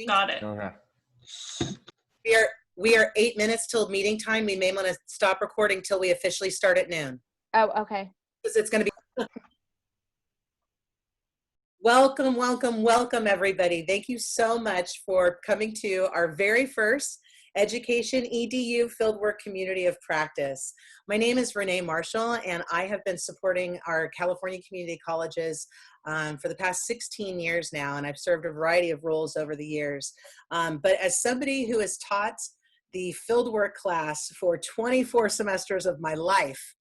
meeting? Got it. Okay. We are 8 minutes till meeting time. We may want to stop recording till we officially start at noon. Oh, okay. Because it's going to be. Welcome, welcome, welcome, everybody. Thank you so much for coming to our very first Education EDU Fieldwork Community of Practice. My name is Renee Marshall, and I have been supporting our California community colleges for the past 16 years now, and I've served a variety of roles over the years. But as somebody who has taught the fieldwork class for 24 semesters of my life,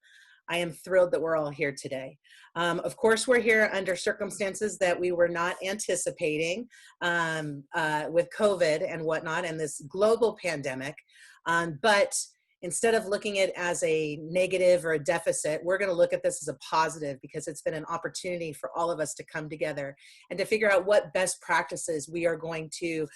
I am thrilled that we're all here today. Of course, we're here under circumstances that we were not anticipating with COVID and whatnot and this global pandemic. But instead of looking at it as a negative or a deficit, we're going to look at this as a positive because it's been an opportunity for all of us to come together and to figure out what best practices we are going to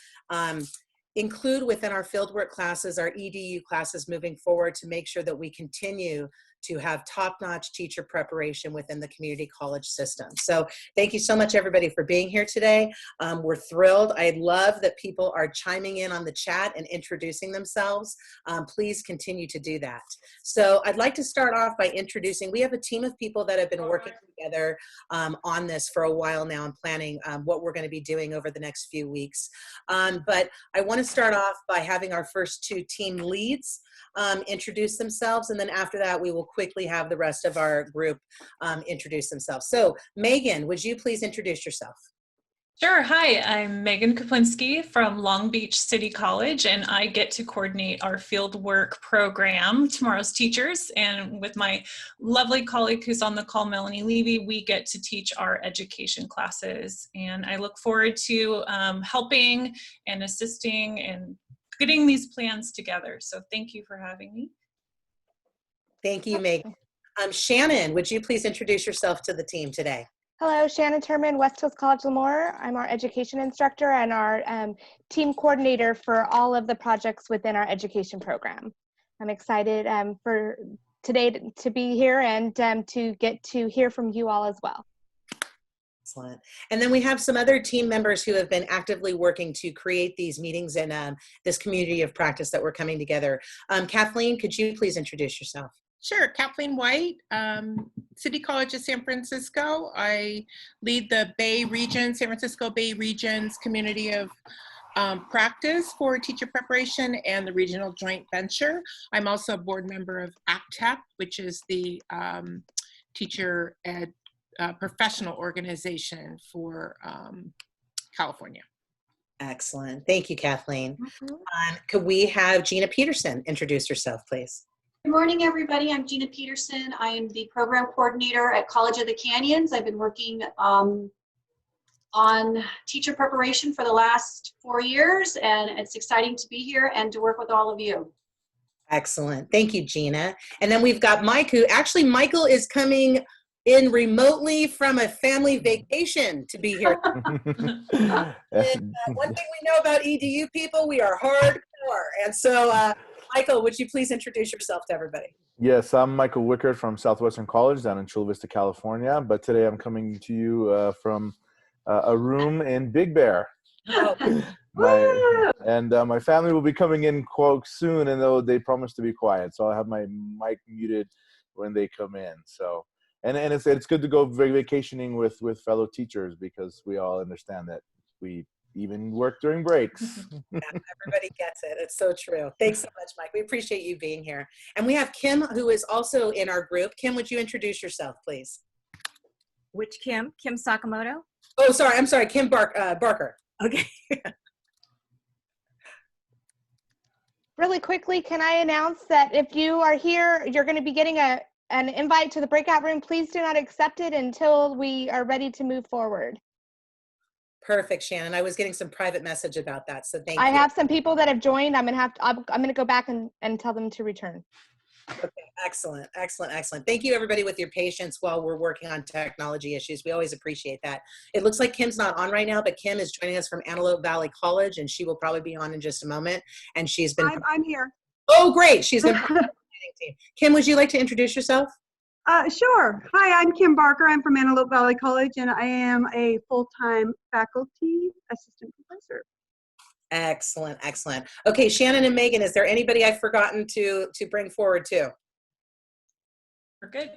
include within our fieldwork classes, our EDU classes moving forward to make sure that we continue to have top-notch teacher preparation within the community college system. So thank you so much, everybody, for being here today. We're thrilled. I love that people are chiming in on the chat and introducing themselves. Please continue to do that. So I'd like to start off by introducing, we have a team of people that have been working together on this for a while now and planning what we're going to be doing over the next few weeks. But I want to start off by having our first two team leads introduce themselves, and then after that we will quickly have the rest of our group introduce themselves. So Megan, would you please introduce yourself? Sure. Hi, I'm Megan Kaplinski from Long Beach City College, and I get to coordinate our fieldwork program, Tomorrow's Teachers. And with my lovely colleague who's on the call, Melanie Levy, we get to teach our education classes. And I look forward to helping and assisting and getting these plans together. So thank you for having me. Thank you, Megan. Shannon, would you please introduce yourself to the team today? Hello, Shannon Turman, West Coast College Lemoore. I'm our education instructor and our team coordinator for all of the projects within our education program. I'm excited for today to be here and to get to hear from you all as well. Excellent. And then we have some other team members who have been actively working to create these meetings and this community of practice that we're coming together. Kathleen, could you please introduce yourself? Sure, Kathleen White, City College of San Francisco. I lead the Bay Region, San Francisco Bay Region's community of practice for teacher preparation and the regional joint venture. I'm also a board member of ACTEP, which is the teacher ed professional organization for California. Excellent. Thank you, Kathleen. Could we have Gina Peterson introduce herself, please? Good morning, everybody. I'm Gina Peterson. I am the program coordinator at College of the Canyons. I've been working on teacher preparation for the last 4 years, and it's exciting to be here and to work with all of you. Excellent. Thank you, Gina. And then we've got Mike, who actually, Michael is coming in remotely from a family vacation to be here. And, one thing we know about EDU people, we are hardcore. And so, Michael, would you please introduce yourself to everybody? Yes, I'm Michael Wickert from Southwestern College down in Chula Vista, California. But today I'm coming to you from a room in Big Bear. Oh. My family will be coming in quite soon, and they promise to be quiet. So I'll have my mic muted when they come in. So, and it's good to go vacationing with fellow teachers because we all understand that we even work during breaks. Yeah, everybody gets it. It's so true. Thanks so much, Mike. We appreciate you being here. And we have Kim, who is also in our group. Kim, would you introduce yourself, please? Which Kim? Kim Sakamoto? Oh, sorry. I'm sorry. Kim Barker. Okay. Really quickly, can I announce that if you are here, you're going to be getting an invite to the breakout room. Please do not accept it until we are ready to move forward. Perfect, Shannon. I was getting some private message about that, so thank you. I have some people that have joined. I'm gonna go back and tell them to return. Okay, excellent, excellent, excellent. Thank you, everybody, with your patience while we're working on technology issues. We always appreciate that. It looks like Kim's not on right now, but Kim is joining us from Antelope Valley College, and she will probably be on in just a moment. And she's been. I'm here. Oh, great! She's been. Kim, would you like to introduce yourself? Sure. Hi, I'm Kim Barker. I'm from Antelope Valley College, and I am a full-time faculty assistant professor. Excellent, excellent. Okay, Shannon and Megan, is there anybody I've forgotten to bring forward too? We're good.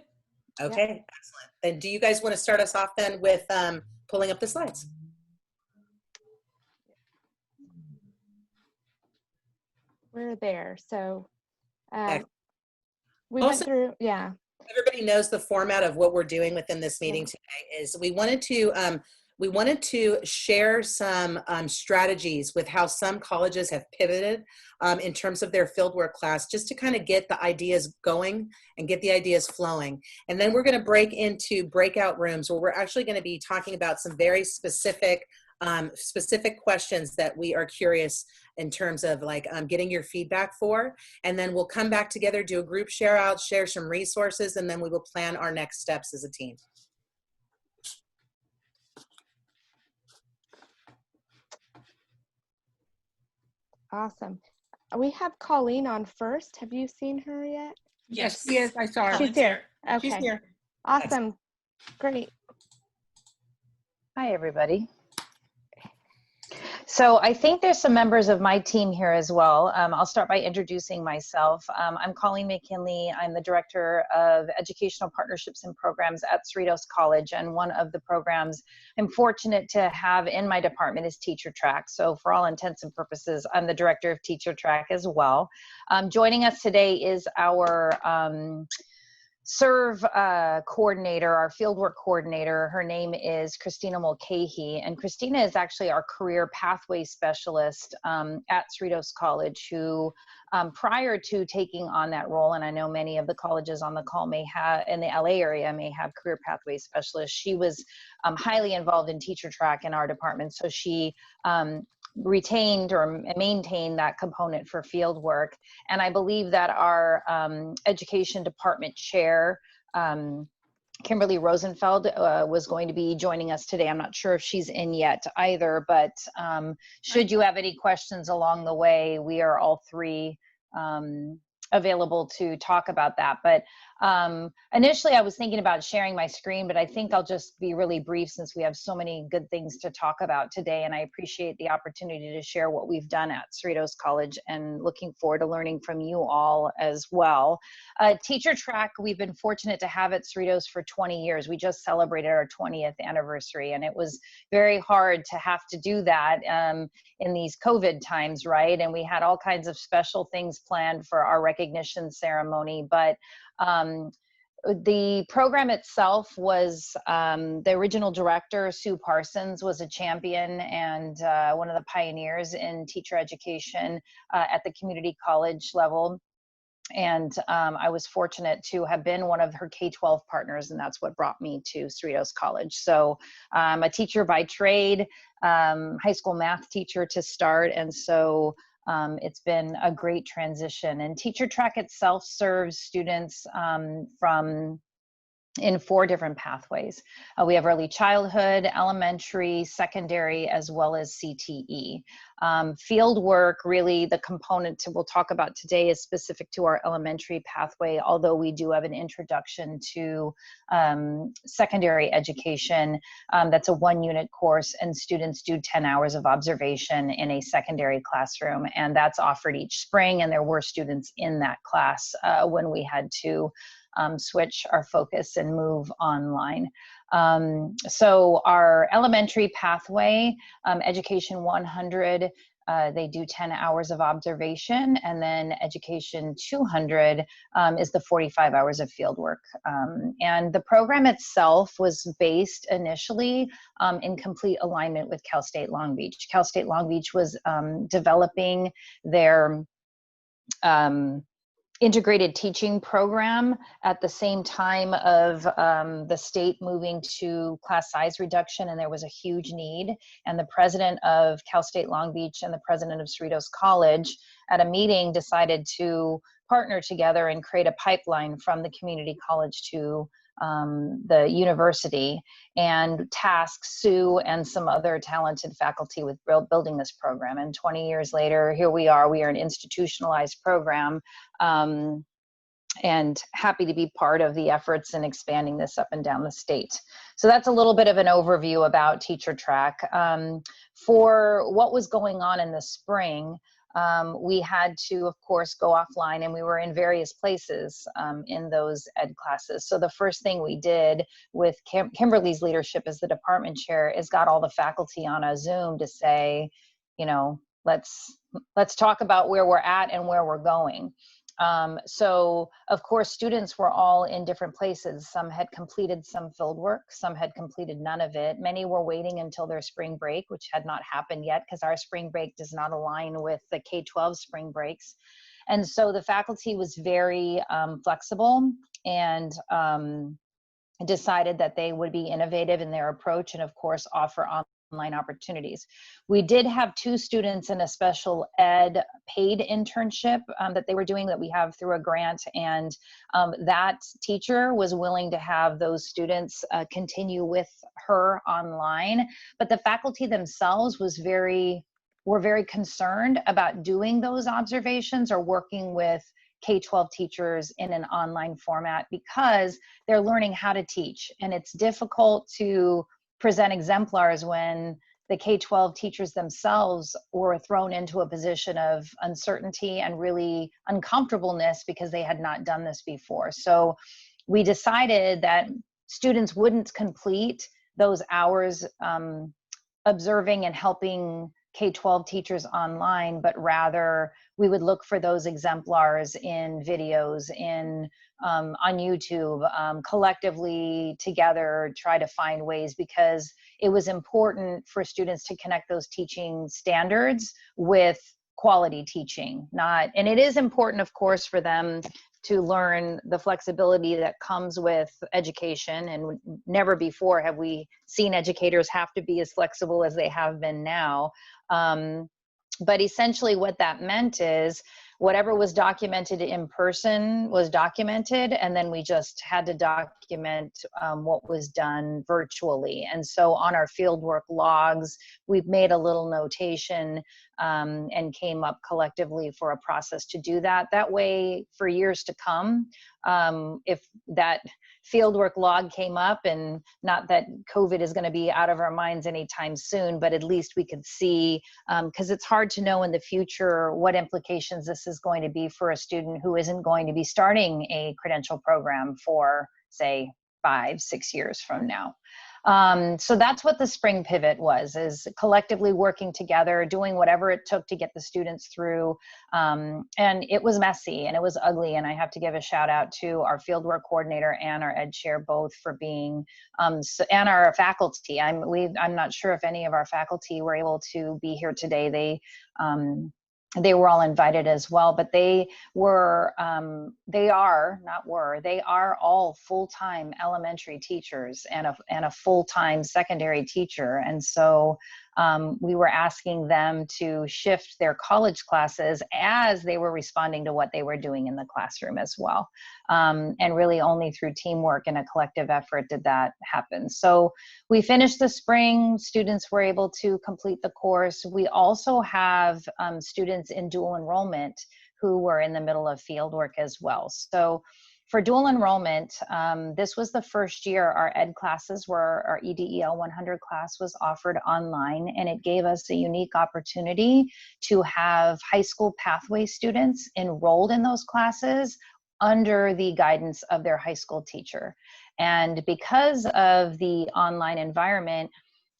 Okay, excellent. Then do you guys want to start us off then with pulling up the slides? We're there. So Excellent. we Also, went through, yeah. Everybody knows the format of what we're doing within this meeting today is we wanted to share some strategies with how some colleges have pivoted in terms of their fieldwork class, just to kind of get the ideas going and get the ideas flowing. And then we're going to break into breakout rooms where we're actually going to be talking about some very specific questions that we are curious in terms of like getting your feedback for. And then we'll come back together, do a group share out, share some resources, and then we will plan our next steps as a team. Awesome. We have Colleen on first. Have you seen her yet? Yes. Yes, I saw her. She's here. Okay. She's here. Awesome. Great. Hi, everybody. So I think there's some members of my team here as well. I'll start by introducing myself. I'm Colleen McKinley. I'm the Director of Educational Partnerships and Programs at Cerritos College, and one of the programs I'm fortunate to have in my department is Teacher Track. So for all intents and purposes, I'm the Director of Teacher Track as well. Joining us today is our coordinator, our fieldwork coordinator. Her name is Christina Mulcahy, and Christina is actually our career pathway specialist at Cerritos College, who prior to taking on that role, and I know many of the colleges on the call may have, in the LA area, may have career pathway specialists. She was highly involved in Teacher Track in our department, so she retained or maintained that component for field work. And I believe that our education department chair, Kimberly Rosenfeld, was going to be joining us today. I'm not sure if she's in yet either, but should you have any questions along the way, we are all three available to talk about that. But initially I was thinking about sharing my screen, but I think I'll just be really brief since we have so many good things to talk about today. And I appreciate the opportunity to share what we've done at Cerritos College, and looking forward to learning from you all as well. Teacher Track, we've been fortunate to have at Cerritos for 20 years. We just celebrated our 20th anniversary, and it was very hard to have to do that in these COVID times, right? And we had all kinds of special things planned for our recognition ceremony, but the program itself was, the original director, Sue Parsons, was a champion and one of the pioneers in teacher education at the community college level. And I was fortunate to have been one of her K-12 partners, and that's what brought me to Cerritos College. So I'm a teacher by trade, high school math teacher to start, and so it's been a great transition. And Teacher Track itself serves students in 4 different pathways. We have early childhood, elementary, secondary, as well as CTE. Field work, really the component we'll talk about today, is specific to our elementary pathway, although we do have an introduction to secondary education. That's a 1-unit course, and students do 10 hours of observation in a secondary classroom, and that's offered each spring, and there were students in that class when we had to switch our focus and move online. So our elementary pathway, Education 100, they do 10 hours of observation, and then Education 200 is the 45 hours of field work. And the program itself was based initially in complete alignment with Cal State Long Beach. Cal State Long Beach was developing their integrated teaching program at the same time of the state moving to class size reduction, and there was a huge need. And the president of Cal State Long Beach and the president of Cerritos College at a meeting decided to partner together and create a pipeline from the community college to the university, and task Sue and some other talented faculty with building this program. And 20 years later, here we are an institutionalized program and happy to be part of the efforts in expanding this up and down the state. So that's a little bit of an overview about Teacher Track. For what was going on in the spring, we had to, of course, go offline, and we were in various places in those ed classes. So the first thing we did with Kimberly's leadership as the department chair is got all the faculty on a Zoom to say, you know, let's talk about where we're at and where we're going. So of course, students were all in different places. Some had completed some field work, some had completed none of it. Many were waiting until their spring break, which had not happened yet because our spring break does not align with the K-12 spring breaks. And so the faculty was very flexible and decided that they would be innovative in their approach and of course offer online opportunities. We did have 2 students in a special ed paid internship that they were doing that we have through a grant, and that teacher was willing to have those students continue with her online, but the faculty themselves were very concerned about doing those observations or working with K-12 teachers in an online format because they're learning how to teach, and it's difficult to present exemplars when the K-12 teachers themselves were thrown into a position of uncertainty and really uncomfortableness because they had not done this before. So we decided that students wouldn't complete those hours observing and helping K-12 teachers online, but rather we would look for those exemplars in videos, on YouTube, collectively together, try to find ways, because it was important for students to connect those teaching standards with quality teaching. And it is important, of course, for them to learn the flexibility that comes with education, and never before have we seen educators have to be as flexible as they have been now. But essentially what that meant is whatever was documented in person was documented, and then we just had to document what was done virtually. And so on our fieldwork logs, we've made a little notation and came up collectively for a process to do that. That way, for years to come, if that fieldwork log came up, and not that COVID is going to be out of our minds anytime soon, but at least we could see, because it's hard to know in the future what implications this is going to be for a student who isn't going to be starting a credential program for, say, 5-6 years from now. So that's what the spring pivot was, is collectively working together, doing whatever it took to get the students through. And it was messy and it was ugly. And I have to give a shout out to our fieldwork coordinator and our ed chair, both for being, and our faculty. I'm not sure if any of our faculty were able to be here today. They were all invited as well, but they are all full-time elementary teachers and a full-time secondary teacher. And so we were asking them to shift their college classes as they were responding to what they were doing in the classroom as well. And really only through teamwork and a collective effort did that happen. So we finished the spring, students were able to complete the course. We also have students in dual enrollment who were in the middle of fieldwork as well. So for dual enrollment, this was the first year our ed classes our EDEL 100 class was offered online, and it gave us a unique opportunity to have high school pathway students enrolled in those classes under the guidance of their high school teacher. And because of the online environment,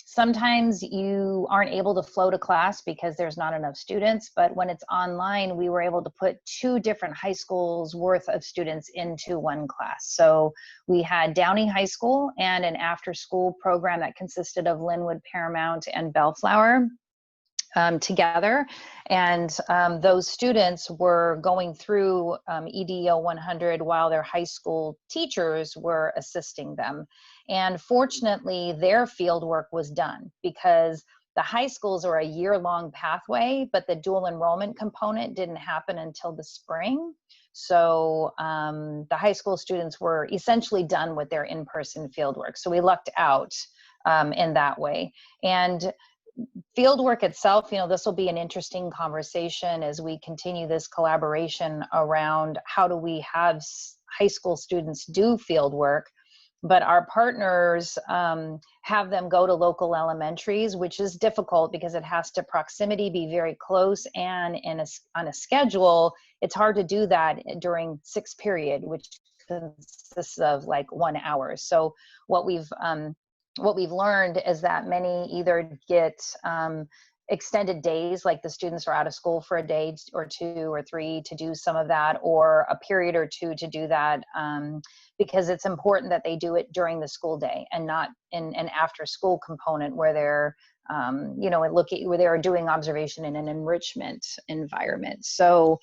sometimes you aren't able to flow to class because there's not enough students, but when it's online, we were able to put 2 different high schools worth of students into one class. So we had Downey High School and an after-school program that consisted of Linwood, Paramount, and Bellflower together. And those students were going through EDEL 100 while their high school teachers were assisting them. And fortunately, their field work was done, because the high schools are a year-long pathway, but the dual enrollment component didn't happen until the spring. So the high school students were essentially done with their in-person field work. So we lucked out in that way. And fieldwork itself, this will be an interesting conversation as we continue this collaboration around how do we have high school students do fieldwork. But our partners have them go to local elementaries, which is difficult because it has to proximity be very close, and on a schedule, it's hard to do that during 6th period, which consists of like 1 hour. So what we've learned is that many either get extended days, like the students are out of school for a day or 2 or 3 to do some of that, or a period or 2 to do that, because it's important that they do it during the school day and not in an after school component where they're where they're doing observation in an enrichment environment. So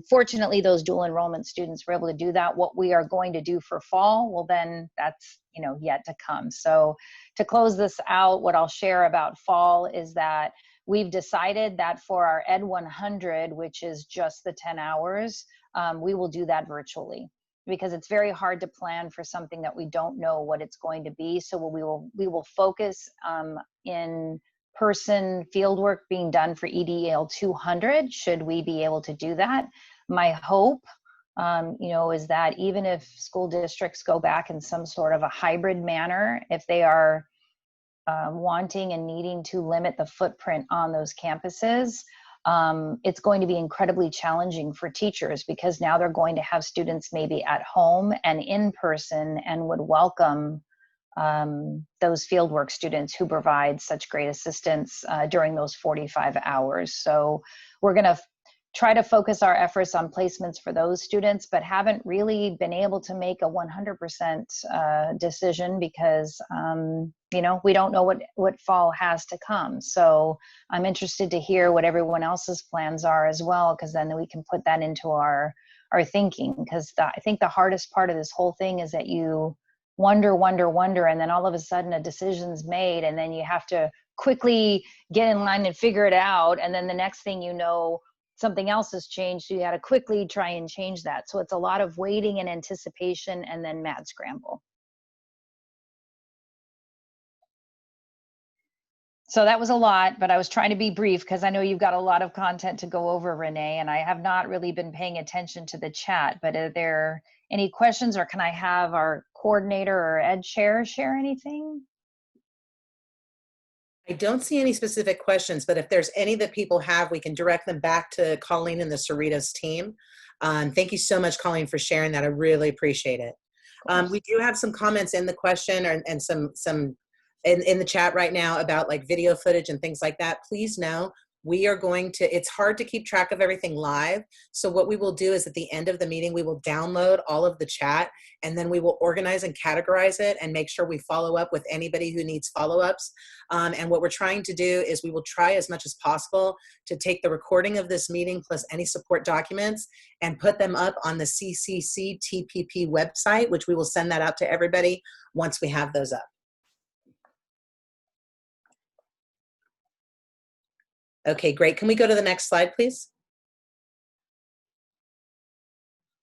fortunately, those dual enrollment students were able to do that. What we are going to do for fall, well, then that's yet to come. So to close this out, what I'll share about fall is that we've decided that for our Ed 100, which is just the 10 hours, we will do that virtually, because it's very hard to plan for something that we don't know what it's going to be. So we will focus in person fieldwork being done for EDL 200, should we be able to do that. My hope is that even if school districts go back in some sort of a hybrid manner, if they are wanting and needing to limit the footprint on those campuses, it's going to be incredibly challenging for teachers, because now they're going to have students maybe at home and in person, and would welcome those fieldwork students who provide such great assistance during those 45 hours. So we're going to try to focus our efforts on placements for those students, but haven't really been able to make a 100% decision because, we don't know what fall has to come. So I'm interested to hear what everyone else's plans are as well, because then we can put that into our thinking. Because I think the hardest part of this whole thing is that you wonder, and then all of a sudden a decision's made, and then you have to quickly get in line and figure it out. And then the next thing you know, something else has changed, so you got to quickly try and change that. So it's a lot of waiting and anticipation and then mad scramble. So that was a lot, but I was trying to be brief because I know you've got a lot of content to go over, Renee, and I have not really been paying attention to the chat. But are there any questions, or can I have our coordinator or ed chair share anything? I don't see any specific questions, but if there's any that people have, we can direct them back to Colleen and the Cerritos team. Thank you so much, Colleen, for sharing that. I really appreciate it. We do have some comments in the question and some in the chat right now about like video footage and things like that. Please know we are going to, it's hard to keep track of everything live. So what we will do is at the end of the meeting, we will download all of the chat, and then we will organize and categorize it and make sure we follow up with anybody who needs follow-ups. And what we're trying to do is we will try as much as possible to take the recording of this meeting plus any support documents and put them up on the CCC-TPP website, which we will send that out to everybody once we have those up. Okay, great. Can we go to the next slide, please?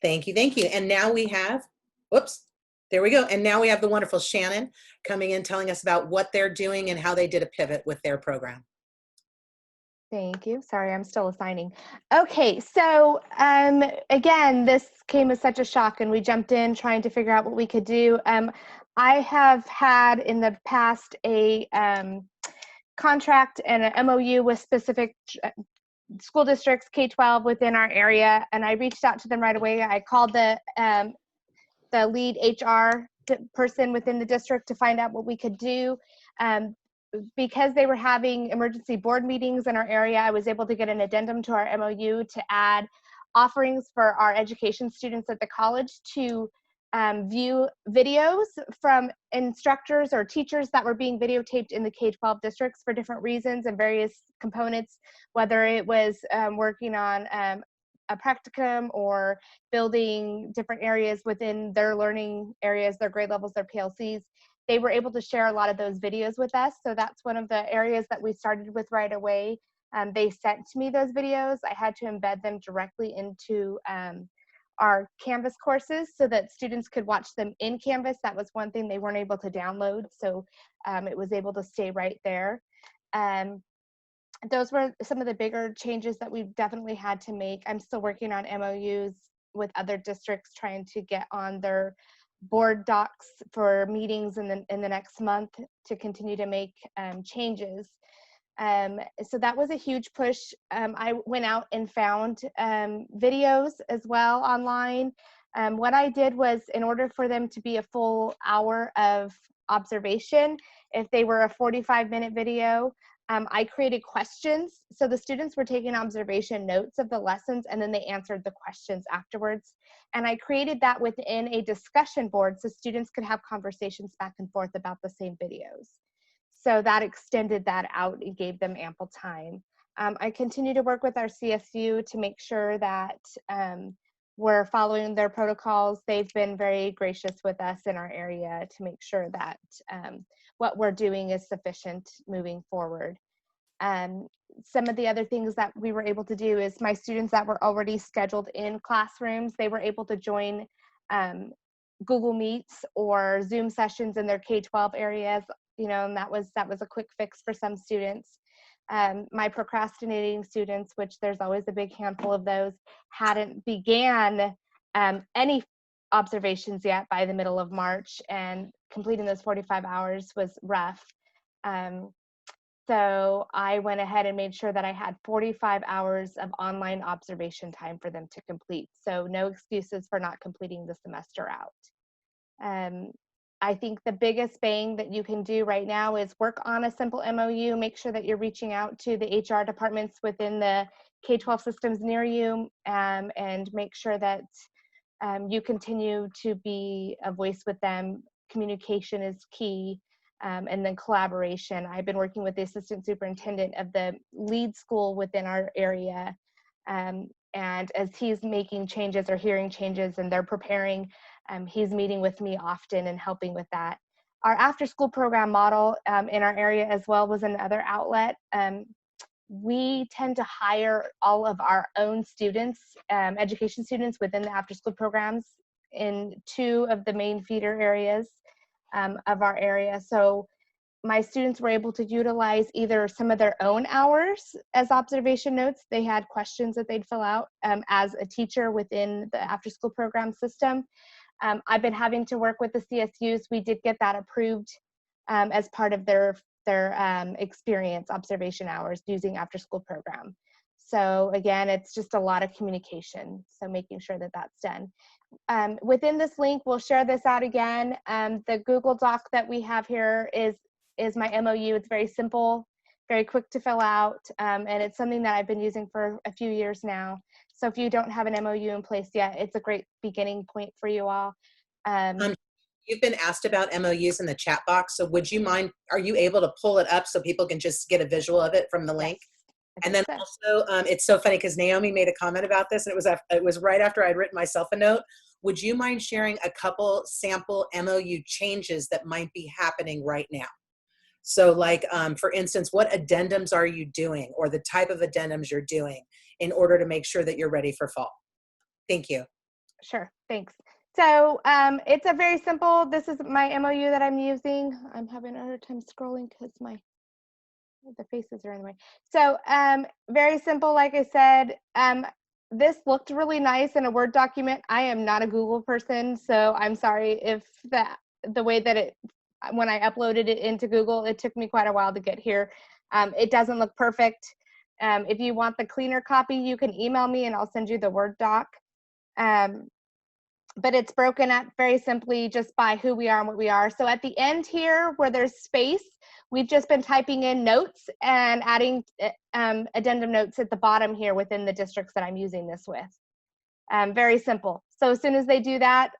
Thank you, thank you. And now we have, whoops, there we go. And now we have the wonderful Shannon coming in, telling us about what they're doing and how they did a pivot with their program. Thank you. Sorry, I'm still assigning. Okay, so again, this came as such a shock, and we jumped in trying to figure out what we could do. I have had in the past a contract and an MOU with specific school districts, K-12 within our area, and I reached out to them right away. I called the lead HR person within the district to find out what we could do. Because they were having emergency board meetings in our area, I was able to get an addendum to our MOU to add offerings for our education students at the college to view videos from instructors or teachers that were being videotaped in the K-12 districts for different reasons and various components, whether it was working on a practicum or building different areas within their learning areas, their grade levels, their PLCs. They were able to share a lot of those videos with us. So that's one of the areas that we started with right away. They sent me those videos. I had to embed them directly into our Canvas courses so that students could watch them in Canvas. That was one thing they weren't able to download. So it was able to stay right there. Those were some of the bigger changes that we've definitely had to make. I'm still working on MOUs with other districts, trying to get on their board docs for meetings in the next month to continue to make changes. So that was a huge push. I went out and found videos as well online. What I did was, in order for them to be a full hour of observation, if they were a 45-minute video, I created questions. So the students were taking observation notes of the lessons, and then they answered the questions afterwards. And I created that within a discussion board so students could have conversations back and forth about the same videos. So that extended that out and gave them ample time. I continue to work with our CSU to make sure that we're following their protocols. They've been very gracious with us in our area to make sure that what we're doing is sufficient moving forward. Some of the other things that we were able to do is my students that were already scheduled in classrooms, they were able to join Google Meets or Zoom sessions in their K-12 areas, you know, and that was a quick fix for some students. My procrastinating students, which there's always a big handful of those, hadn't began any observations yet by the middle of March, and completing those 45 hours was rough. So I went ahead and made sure that I had 45 hours of online observation time for them to complete. So no excuses for not completing the semester out. I think the biggest bang that you can do right now is work on a simple MOU, make sure that you're reaching out to the HR departments within the K-12 systems near you, and make sure that you continue to be a voice with them. Communication is key, and then collaboration. I've been working with the assistant superintendent of the lead school within our area, and as he's making changes or hearing changes and they're preparing, he's meeting with me often and helping with that. Our after-school program model in our area as well was another outlet. We tend to hire all of our own students, education students within the after-school programs in 2 of the main feeder areas of our area. So my students were able to utilize either some of their own hours as observation notes. They had questions that they'd fill out as a teacher within the after-school program system. I've been having to work with the CSUs. We did get that approved as part of their experience observation hours using after-school program. So again, it's just a lot of communication. So making sure that that's done. Within this link, we'll share this out again. The Google Doc that we have here is my MOU. It's very simple, very quick to fill out, and it's something that I've been using for a few years now. So if you don't have an MOU in place yet, it's a great beginning point for you all. You've been asked about MOUs in the chat box, so would you mind, are you able to pull it up so people can just get a visual of it from the link? Yes, and then also, it's so funny because Naomi made a comment about this, and it was right after I'd written myself a note. Would you mind sharing a couple sample MOU changes that might be happening right now? So like, for instance, what addendums are you doing, or the type of addendums you're doing in order to make sure that you're ready for fall? Thank you. Sure, thanks. So it's a very simple, this is my MOU that I'm using. I'm having a hard time scrolling because the faces are in the way. So very simple, like I said. This looked really nice in a Word document. I am not a Google person, so I'm sorry if the way that when I uploaded it into Google, it took me quite a while to get here. It doesn't look perfect. If you want the cleaner copy, you can email me and I'll send you the Word doc. But it's broken up very simply just by who we are and what we are. So at the end here where there's space, we've just been typing in notes and adding addendum notes at the bottom here within the districts that I'm using this with. Very simple. So as soon as they do that,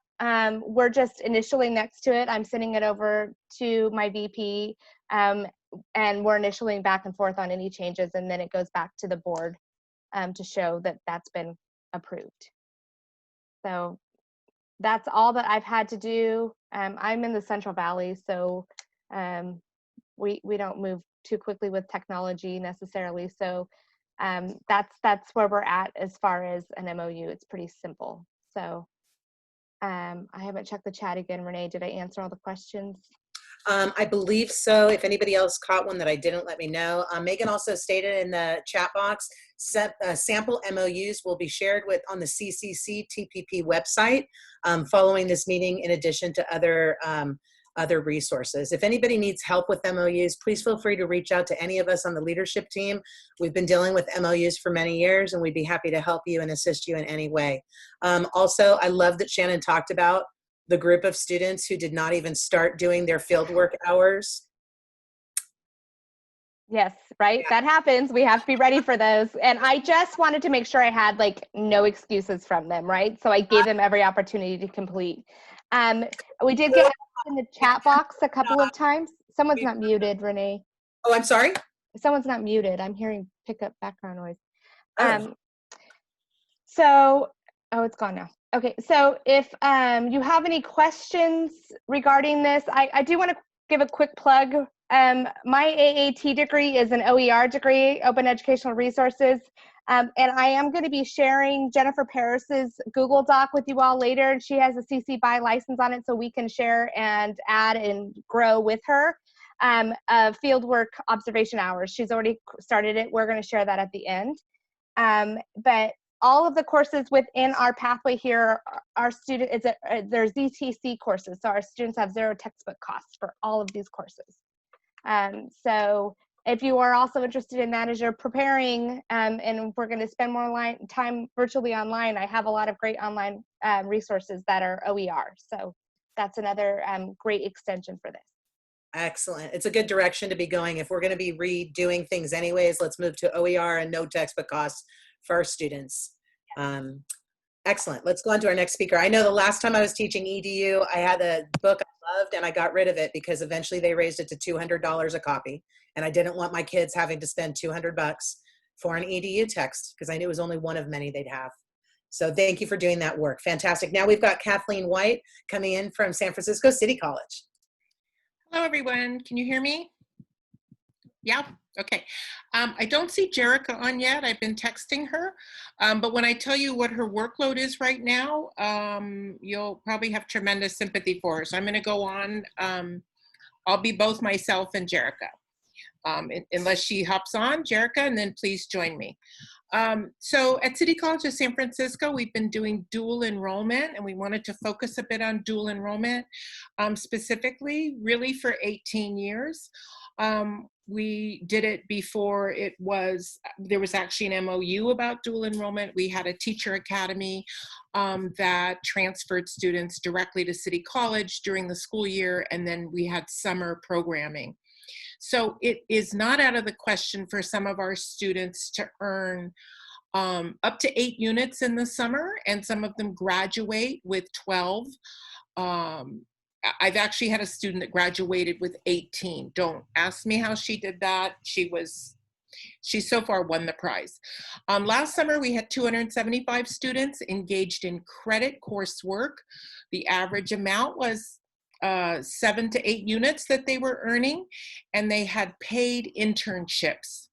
we're just initialing next to it. I'm sending it over to my VP, and we're initialing back and forth on any changes, and then it goes back to the board to show that that's been approved. So that's all that I've had to do. I'm in the Central Valley, so we don't move too quickly with technology necessarily. So that's where we're at as far as an MOU. It's pretty simple. So I haven't checked the chat again. Renee, did I answer all the questions? I believe so. If anybody else caught one that I didn't, let me know. Megan also stated in the chat box, sample MOUs will be shared on the CCC-TPP website following this meeting, in addition to other resources. If anybody needs help with MOUs, please feel free to reach out to any of us on the leadership team. We've been dealing with MOUs for many years, and we'd be happy to help you and assist you in any way. Also, I love that Shannon talked about the group of students who did not even start doing their fieldwork hours. Yes, right. That happens. We have to be ready for those. And I just wanted to make sure I had like no excuses from them, right? So I gave them every opportunity to complete. We did get in the chat box a couple of times. Someone's not muted, Renee. Oh, I'm sorry? Someone's not muted. I'm hearing pickup background noise. Oh, it's gone now. Okay, so if you have any questions regarding this, I do want to give a quick plug. My AAT degree is an OER degree, Open Educational Resources, and I am going to be sharing Jennifer Paris's Google Doc with you all later. She has a CC BY license on it, so we can share and add and grow with her. Fieldwork observation hours. She's already started it. We're going to share that at the end. But all of the courses within our pathway here, our student they're ZTC courses, so our students have zero textbook costs for all of these courses. So if you are also interested in that as you're preparing, and we're going to spend more time virtually online, I have a lot of great online resources that are OER. So that's another great extension for this. Excellent. It's a good direction to be going. If we're going to be redoing things anyways, let's move to OER and no textbook costs for our students. Excellent. Let's go on to our next speaker. I know the last time I was teaching EDU, I had a book I loved and I got rid of it because eventually they raised it to $200 a copy. And I didn't want my kids having to spend $200 for an EDU text because I knew it was only one of many they'd have. So thank you for doing that work. Fantastic. Now we've got Kathleen White coming in from San Francisco City College. Hello, everyone. Can you hear me? Yeah, okay. I don't see Jerica on yet. I've been texting her, but when I tell you what her workload is right now, you'll probably have tremendous sympathy for her. So I'm gonna go on. I'll be both myself and Jerica, unless she hops on, Jerica, and then please join me. So at City College of San Francisco, we've been doing dual enrollment, and we wanted to focus a bit on dual enrollment, specifically really for 18 years. We did it before there was actually an MOU about dual enrollment. We had a teacher academy that transferred students directly to City College during the school year, and then we had summer programming. So it is not out of the question for some of our students to earn up to 8 units in the summer, and some of them graduate with 12. I've actually had a student that graduated with 18. Don't ask me how she did that. She so far won the prize. Last summer, we had 275 students engaged in credit coursework. The average amount was 7 to 8 units that they were earning, and they had paid internships.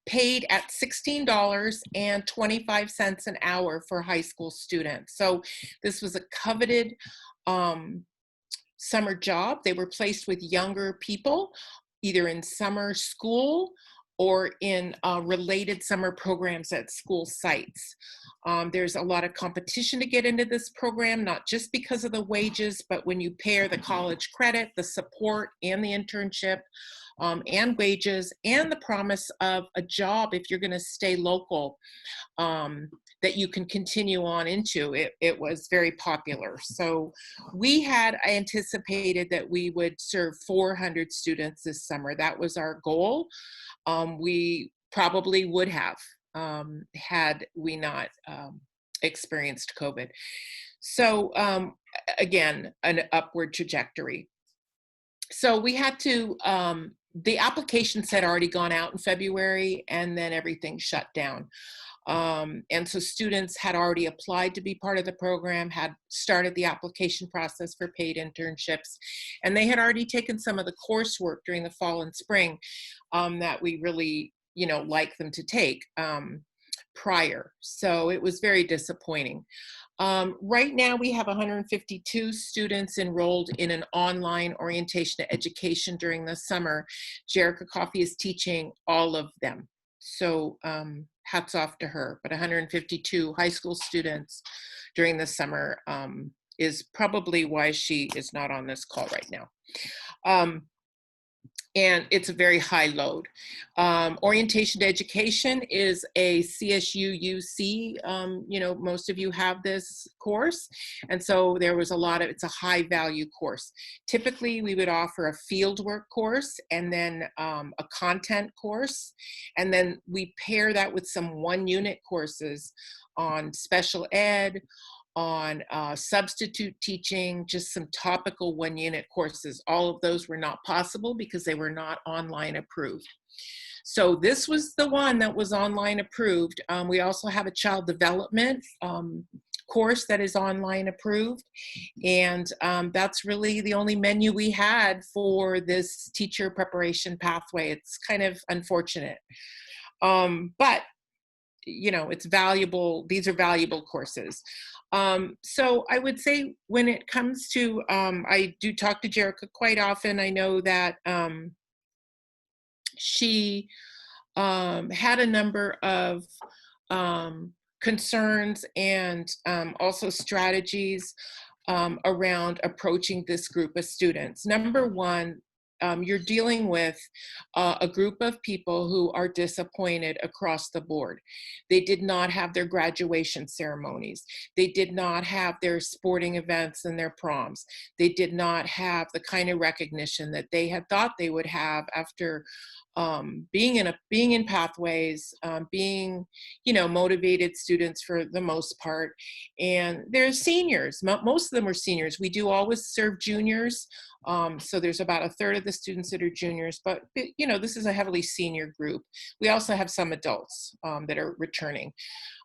Paid at $16.25 an hour for high school students. So this was a coveted summer job. They were placed with younger people, either in summer school or in related summer programs at school sites. There's a lot of competition to get into this program, not just because of the wages, but when you pair the college credit, the support, and the internship, and wages, and the promise of a job if you're going to stay local, that you can continue on into. It was very popular. So we had anticipated that we would serve 400 students this summer. That was our goal. We probably would have had we not experienced COVID. So again, an upward trajectory. So we had to, the applications had already gone out in February, and then everything shut down. And so students had already applied to be part of the program, had started the application process for paid internships, and they had already taken some of the coursework during the fall and spring that we really, like them to take. prior. So it was very disappointing. Right now we have 152 students enrolled in an online orientation to education during the summer. Jerica Coffey is teaching all of them. So hats off to her, but 152 high school students during the summer is probably why she is not on this call right now. And it's a very high load. Orientation to education is a CSU-UC, you know, most of you have this course. And so there was it's a high value course. Typically we would offer a fieldwork course and then a content course. And then we pair that with some 1-unit courses on special ed, on substitute teaching, just some topical 1-unit courses. All of those were not possible because they were not online approved. So this was the one that was online approved. We also have a child development course that is online approved. And that's really the only menu we had for this teacher preparation pathway. It's kind of unfortunate. But you know, it's valuable. These are valuable courses. So I would say when it comes to, I do talk to Jerica quite often. I know that she had a number of concerns and also strategies around approaching this group of students. Number one, you're dealing with a group of people who are disappointed across the board. They did not have their graduation ceremonies. They did not have their sporting events and their proms. They did not have the kind of recognition that they had thought they would have after being in pathways, being, you know, motivated students for the most part. And they're seniors. Most of them are seniors. We do always serve juniors. So there's about 1/3 of the students that are juniors, but you know, this is a heavily senior group. We also have some adults that are returning.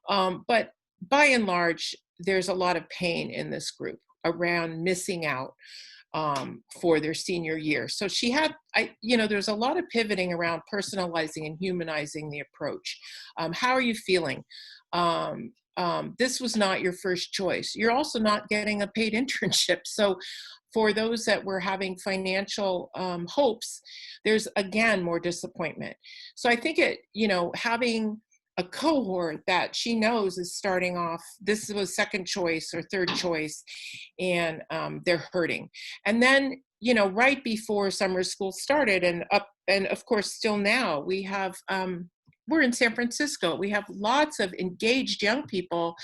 But by and large, there's a lot of pain in this group around missing out for their senior year. So she had, you know, there's a lot of pivoting around personalizing and humanizing the approach. How are you feeling? This was not your first choice. You're also not getting a paid internship. So for those that were having financial hopes, there's again more disappointment. So I think you know, having a cohort that she knows is starting off, this was second choice or third choice, and they're hurting. And then, you know, right before summer school started and of course still now, we have, we're in San Francisco. We have lots of engaged young people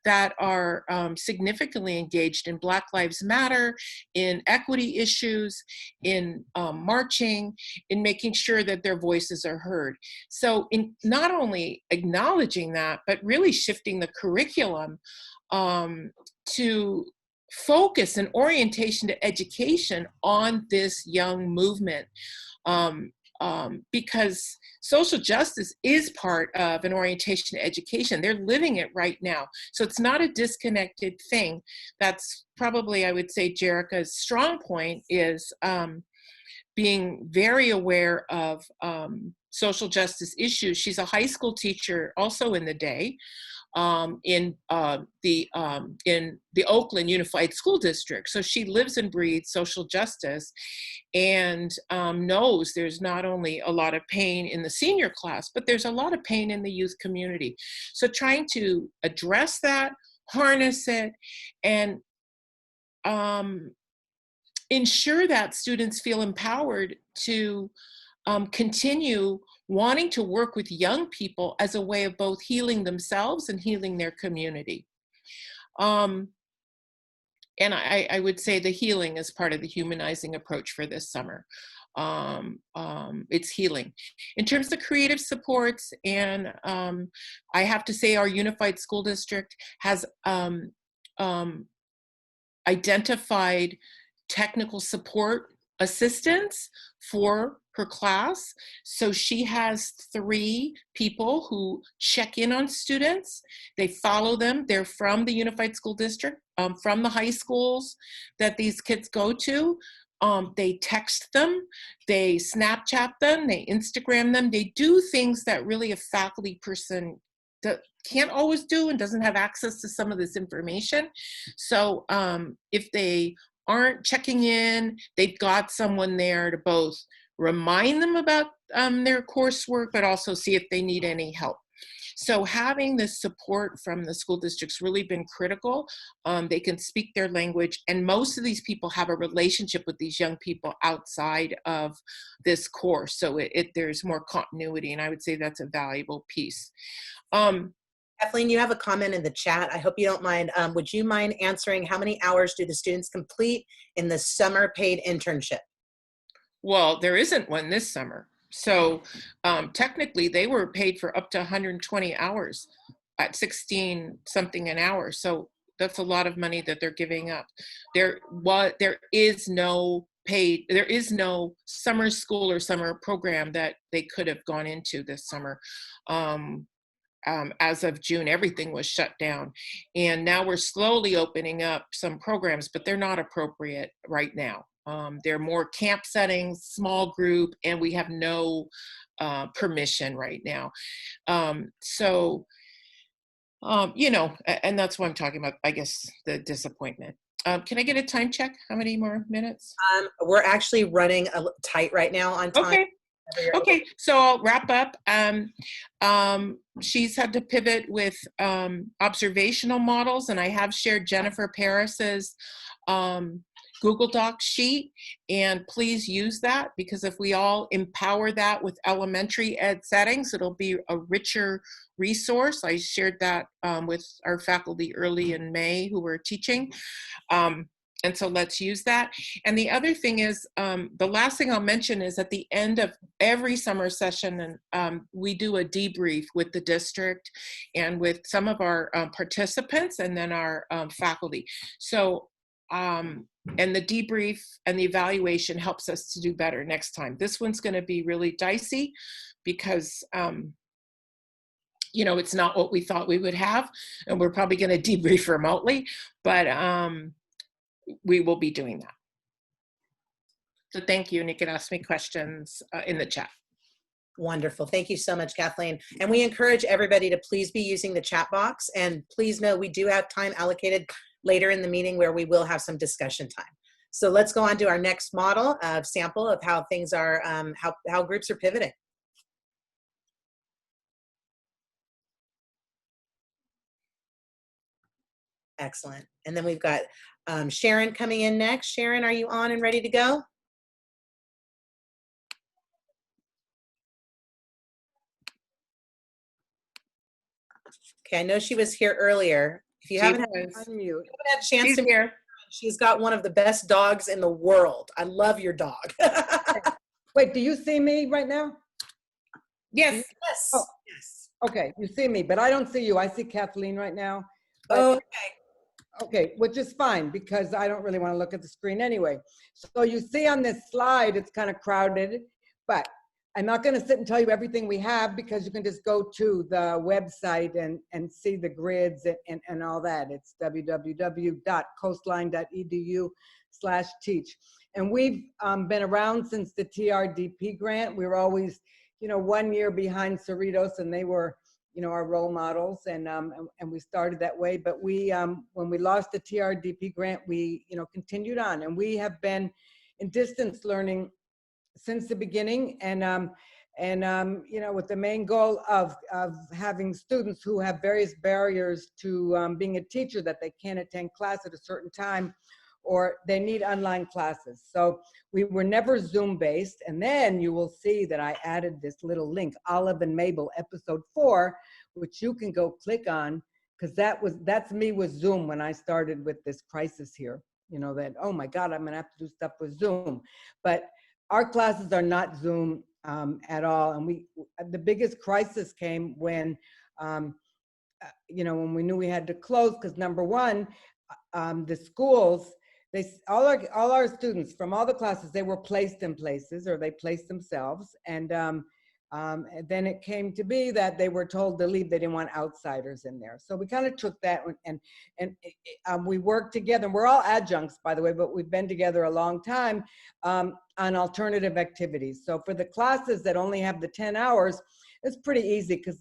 that are significantly engaged in Black Lives Matter, in equity issues, in marching, in making sure that their voices are heard. So in not only acknowledging that, but really shifting the curriculum to focus an orientation to education on this young movement. Because social justice is part of an orientation to education. They're living it right now. So it's not a disconnected thing. That's probably, I would say, Jerica's strong point is being very aware of social justice issues. She's a high school teacher also in the day. In the Oakland Unified School District. So she lives and breathes social justice and knows there's not only a lot of pain in the senior class, but there's a lot of pain in the youth community. So trying to address that, harness it, and ensure that students feel empowered to continue wanting to work with young people as a way of both healing themselves and healing their community. And I would say the healing is part of the humanizing approach for this summer. It's healing. In terms of creative supports, and I have to say our Unified School District has identified technical support assistance for her class. So she has 3 people who check in on students. They follow them. They're from the Unified School District, from the high schools that these kids go to. They text them, they Snapchat them, they Instagram them. They do things that really a faculty person can't always do and doesn't have access to some of this information. So if they aren't checking in, they've got someone there to both remind them about their coursework, but also see if they need any help. So having this support from the school district's really been critical. They can speak their language, and most of these people have a relationship with these young people outside of this course. So there's more continuity, and I would say that's a valuable piece. Kathleen, you have a comment in the chat. I hope you don't mind. Would you mind answering how many hours do the students complete in the summer paid internship? Well, there isn't one this summer. So technically they were paid for up to 120 hours at 16 something an hour. So that's a lot of money that they're giving up. There is no summer school or summer program that they could have gone into this summer. As of June, everything was shut down. And now we're slowly opening up some programs, but they're not appropriate right now. They're more camp settings, small group, and we have no permission right now. You know, and that's what I'm talking about, I guess, the disappointment. Can I get a time check? How many more minutes? We're actually running tight right now on time. Okay, so I'll wrap up. She's had to pivot with observational models, and I have shared Jennifer Paris's Google Docs sheet, and please use that, because if we all empower that with elementary ed settings, it'll be a richer resource. I shared that with our faculty early in May who were teaching. And so let's use that. And the other thing is, the last thing I'll mention is at the end of every summer session, and we do a debrief with the district and with some of our participants and then our faculty. So, and the debrief and the evaluation helps us to do better next time. This one's going to be really dicey because, you know, it's not what we thought we would have, and we're probably going to debrief remotely, but we will be doing that. So thank you, and you can ask me questions in the chat. Wonderful. Thank you so much, Kathleen. And we encourage everybody to please be using the chat box, and please know we do have time allocated later in the meeting where we will have some discussion time. So let's go on to our next model of sample of how things are, how groups are pivoting. Excellent. And then we've got Sharon coming in next. Sharon, are you on and ready to go? Okay, I know she was here earlier. If you haven't had a chance to meet her, she's got one of the best dogs in the world. I love your dog. Wait, do you see me right now? Yes. Yes. Oh, yes. Okay, you see me, but I don't see you. I see Kathleen right now. Okay. Okay, which is fine because I don't really want to look at the screen anyway. So you see on this slide, it's kind of crowded, but I'm not going to sit and tell you everything we have because you can just go to the website and see the grids and all that. It's www.coastline.edu/teach. And we've been around since the TRDP grant. We were always, you know, 1 year behind Cerritos, and they were, you know, our role models, and we started that way. But we, when we lost the TRDP grant, we, you know, continued on, and we have been in distance learning since the beginning, and you know, with the main goal of having students who have various barriers to being a teacher, that they can't attend class at a certain time, or they need online classes. So we were never Zoom based. And then you will see that I added this little link, Olive and Mabel, episode 4, which you can go click on, because that's me with Zoom when I started with this crisis here. You know, that, oh my God, I'm gonna have to do stuff with Zoom. But our classes are not Zoom at all. And the biggest crisis came when, you know, when we knew we had to close, because number one, the schools, all our students from all the classes, they were placed in places, or they placed themselves. And then it came to be that they were told to leave. They didn't want outsiders in there. So we kind of took that and we worked together. We're all adjuncts, by the way, but we've been together a long time on alternative activities. So for the classes that only have the 10 hours, it's pretty easy because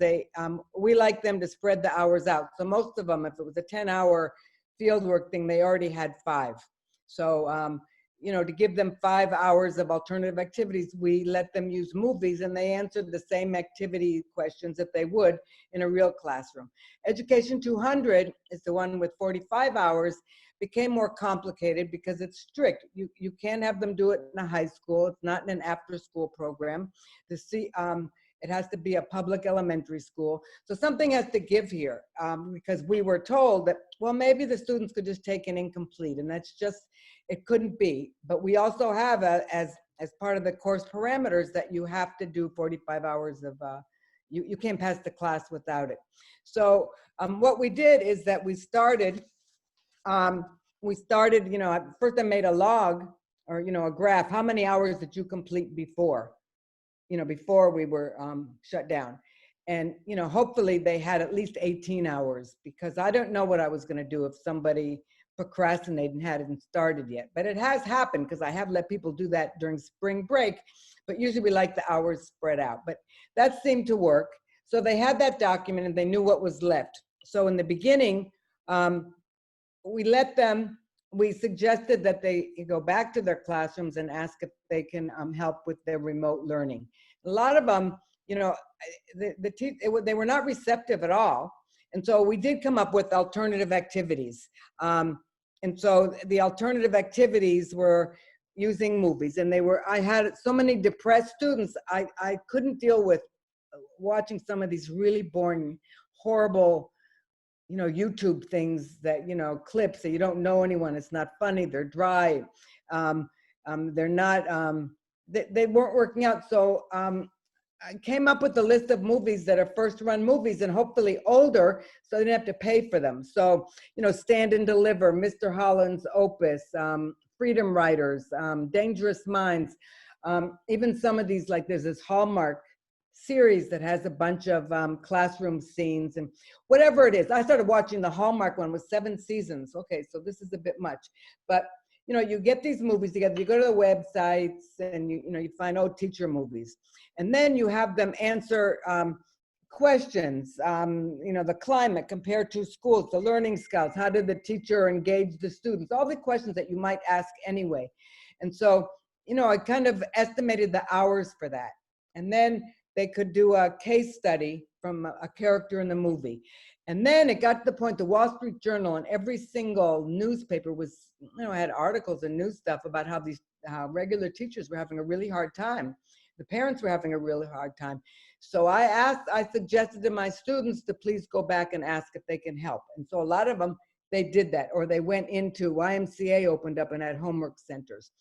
we like them to spread the hours out. So most of them, if it was a 10-hour fieldwork thing, they already had 5. So, you know, to give them 5 hours of alternative activities, we let them use movies, and they answered the same activity questions that they would in a real classroom. Education 200 is the one with 45 hours, became more complicated because it's strict. You can't have them do it in a high school. It's not in an after-school program. It has to be a public elementary school. So something has to give here, because we were told that, well, maybe the students could just take an incomplete, and that's just, it couldn't be. But we also have, as part of the course parameters, that you have to do 45 hours of, you can't pass the class without it. So what we did is that we started, you know, first I made a log, or, you know, a graph. How many hours did you complete before? You know, before we were shut down. And, you know, hopefully they had at least 18 hours, because I don't know what I was going to do if somebody procrastinated and hadn't started yet. But it has happened, because I have let people do that during spring break, but usually we like the hours spread out. But that seemed to work. So they had that document and they knew what was left. So in the beginning, we suggested that they go back to their classrooms and ask if they can help with their remote learning. A lot of them, you know, they were not receptive at all. And so we did come up with alternative activities. And so the alternative activities were using movies. And I had so many depressed students, I couldn't deal with watching some of these really boring, horrible, you know, YouTube things that, you know, clips that you don't know anyone. It's not funny. They're dry. They're not, they weren't working out. So I came up with a list of movies that are first run movies, and hopefully older, so they didn't have to pay for them. So, you know, Stand and Deliver, Mr. Holland's Opus, Freedom Writers, Dangerous Minds, even some of these, like there's this Hallmark series that has a bunch of classroom scenes and whatever it is. I started watching the Hallmark one with 7 seasons. Okay, so this is a bit much, but you know, you get these movies together, you go to the websites and you know, you find old teacher movies, and then you have them answer questions, you know, the climate compared to schools, the learning scouts, how did the teacher engage the students, all the questions that you might ask anyway. And so, you know, I kind of estimated the hours for that. And then they could do a case study from a character in the movie. And then it got to the point, the Wall Street Journal and every single newspaper was, you know, had articles and news stuff about how regular teachers were having a really hard time. The parents were having a really hard time. So I suggested to my students to please go back and ask if they can help. And so a lot of them, they did that, or they went into YMCA, opened up and had homework centers.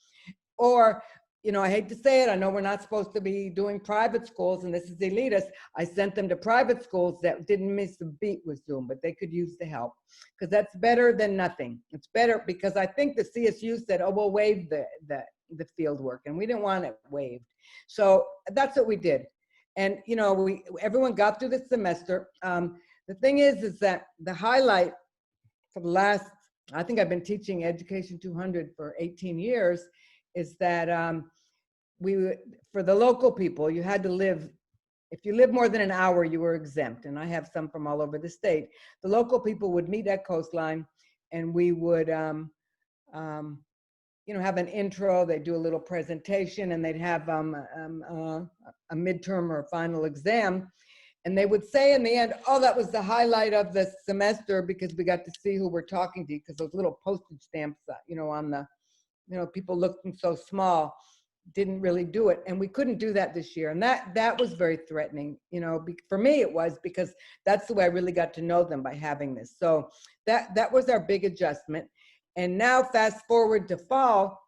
Or, you know, I hate to say it, I know we're not supposed to be doing private schools, and this is elitist. I sent them to private schools that didn't miss a beat with Zoom, but they could use the help, because that's better than nothing. It's better, because I think the CSU said, oh, we'll waive the field work, and we didn't want it waived. So that's what we did. And, you know, everyone got through the semester. The thing is that the highlight for the last, I think I've been teaching Education 200 for 18 years, is that for the local people, you had to live, if you live more than an hour, you were exempt. And I have some from all over the state. The local people would meet at Coastline, and we would, you know, have an intro. They'd do a little presentation, and they'd have a midterm or a final exam. And they would say in the end, oh, that was the highlight of the semester, because we got to see who we're talking to, because those little postage stamps, you know, on the, you know, people looking so small, didn't really do it. And we couldn't do that this year. And that was very threatening, you know, for me it was, because that's the way I really got to know them, by having this. So that was our big adjustment. And now fast forward to fall,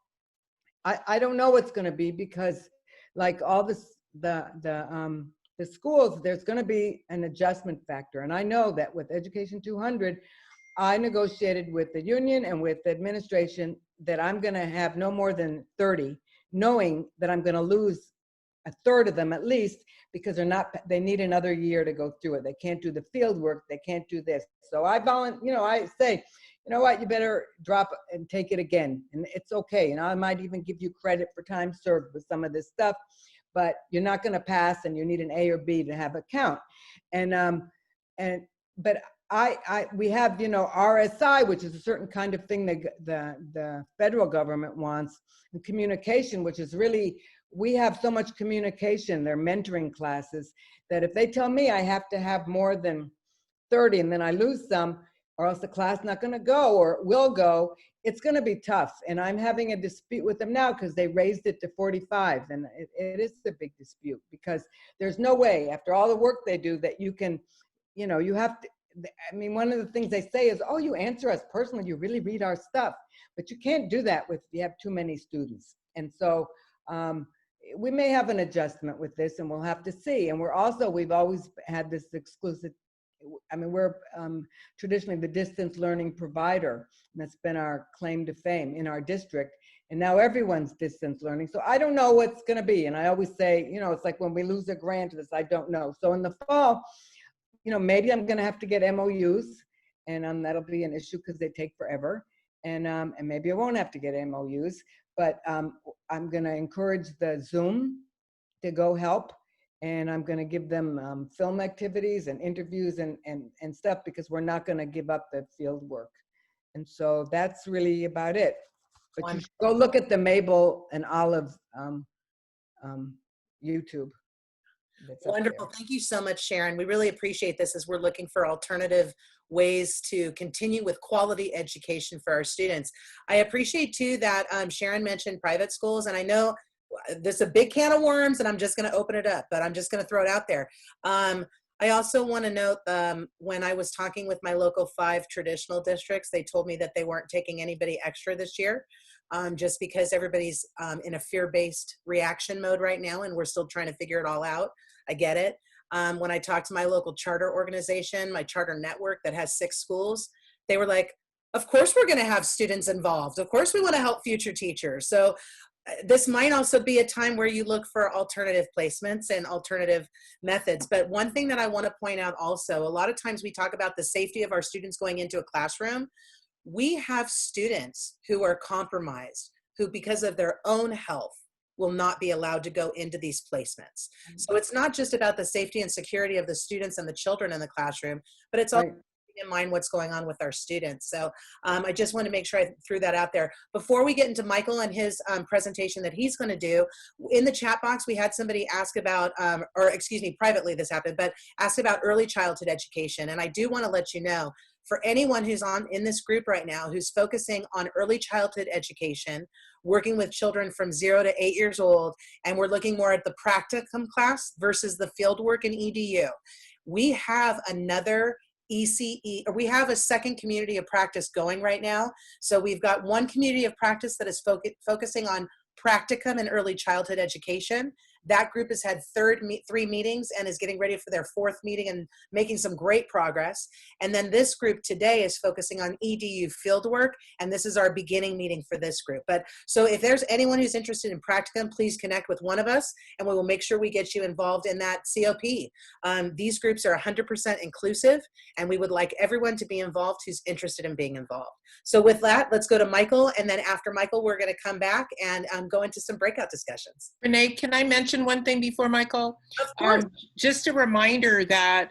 I don't know what's gonna be, because like all this, the schools, there's gonna be an adjustment factor. And I know that with Education 200, I negotiated with the union and with the administration that I'm gonna have no more than 30, knowing that I'm gonna lose a third of them at least, because they need another year to go through it. They can't do the field work, they can't do this. So I say, you know what, you better drop and take it again. And it's okay. And I might even give you credit for time served with some of this stuff. but you're not going to pass, and you need an A or B to have a count. But we have, you know, RSI, which is a certain kind of thing that the federal government wants, and communication, which is really, we have so much communication. They're mentoring classes that if they tell me I have to have more than 30 and then I lose some, or else the class not going to go or will go, it's going to be tough. And I'm having a dispute with them now because they raised it to 45, and it is a big dispute, because there's no way, after all the work they do, that you can, you know, you have to, I mean, one of the things they say is, oh, you answer us personally, you really read our stuff, but you can't do that if you have too many students. And so we may have an adjustment with this, and we'll have to see. And we've always had this exclusive, I mean, we're traditionally the distance learning provider, and that's been our claim to fame in our district. And now everyone's distance learning. So I don't know what's going to be. And I always say, you know, it's like when we lose a grant to this, I don't know. So in the fall, you know, maybe I'm going to have to get MOUs, and that'll be an issue because they take forever. And maybe I won't have to get MOUs, but I'm going to encourage the Zoom to go help. And I'm going to give them film activities and interviews and stuff, because we're not going to give up the field work. And so that's really about it. But you should go look at the Mabel and Olive YouTube. Wonderful. Thank you so much, Sharon. We really appreciate this as we're looking for alternative ways to continue with quality education for our students. I appreciate too that Sharon mentioned private schools, and I know this is a big can of worms, and I'm just going to open it up, but I'm just going to throw it out there. I also want to note when I was talking with my local 5 traditional districts, they told me that they weren't taking anybody extra this year, just because everybody's in a fear-based reaction mode right now, and we're still trying to figure it all out. I get it. When I talked to my local charter organization, my charter network that has 6 schools, they were like, of course we're going to have students involved. Of course we want to help future teachers. So this might also be a time where you look for alternative placements and alternative methods. But one thing that I want to point out also, a lot of times we talk about the safety of our students going into a classroom. We have students who are compromised, who because of their own health will not be allowed to go into these placements. So it's not just about the safety and security of the students and the children in the classroom, but it's also in mind what's going on with our students. So I just want to make sure I threw that out there. Before we get into Michael and his presentation that he's going to do, in the chat box, we had somebody ask about, or excuse me, privately this happened, but asked about early childhood education. And I do want to let you know, for anyone who's in this group right now who's focusing on early childhood education, working with children from 0 to 8 years old, and we're looking more at the practicum class versus the fieldwork and EDU, we have another ECE, or we have a second community of practice going right now. So we've got one community of practice that is focusing on practicum and early childhood education. That group has had 3 meetings and is getting ready for their 4th meeting and making some great progress. And then this group today is focusing on EDU fieldwork, and this is our beginning meeting for this group. But so if there's anyone who's interested in practicum, please connect with one of us, and we will make sure we get you involved in that COP. These groups are 100% inclusive, and we would like everyone to be involved who's interested in being involved. So with that, let's go to Michael, and then after Michael, we're going to come back and go into some breakout discussions. Renee, can I mention one thing before Michael? Of course. Just a reminder that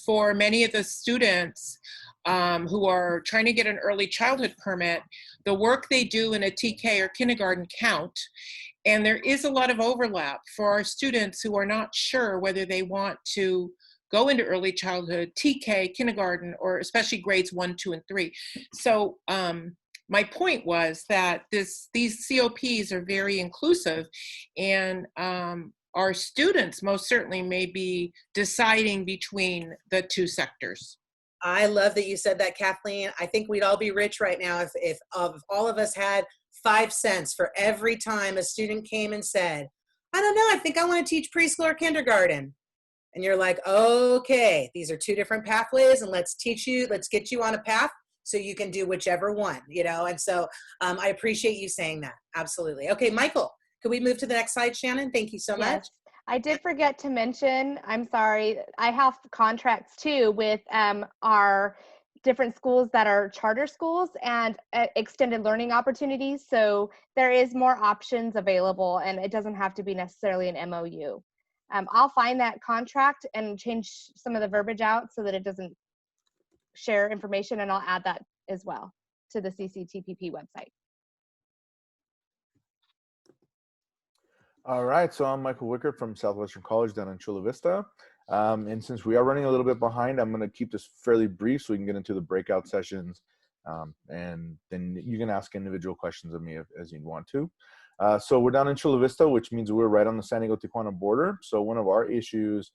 for many of the students who are trying to get an early childhood permit, the work they do in a TK or kindergarten count. And there is a lot of overlap for our students who are not sure whether they want to go into early childhood, TK, kindergarten, or especially grades 1, 2, and 3. So my point was that these COPs are very inclusive, and our students most certainly may be deciding between the 2 sectors. I love that you said that, Kathleen. I think we'd all be rich right now if all of us had 5 cents for every time a student came and said, I don't know, I think I want to teach preschool or kindergarten. And you're like, okay, these are 2 different pathways, and let's get you on a path so you can do whichever one, you know? And so I appreciate you saying that. Absolutely. Okay, Michael, could we move to the next slide, Shannon? Thank you so much. I did forget to mention, I'm sorry, I have contracts too with our different schools that are charter schools and extended learning opportunities. So there is more options available, and it doesn't have to be necessarily an MOU. I'll find that contract and change some of the verbiage out so that it doesn't share information, and I'll add that as well to the CCC-TPP website. All right, so I'm Michael Wickert from Southwestern College down in Chula Vista. And since we are running a little bit behind, I'm going to keep this fairly brief so we can get into the breakout sessions. And then you can ask individual questions of me as you want to. So we're down in Chula Vista, which means we're right on the San Diego-Tijuana border. So one of our issues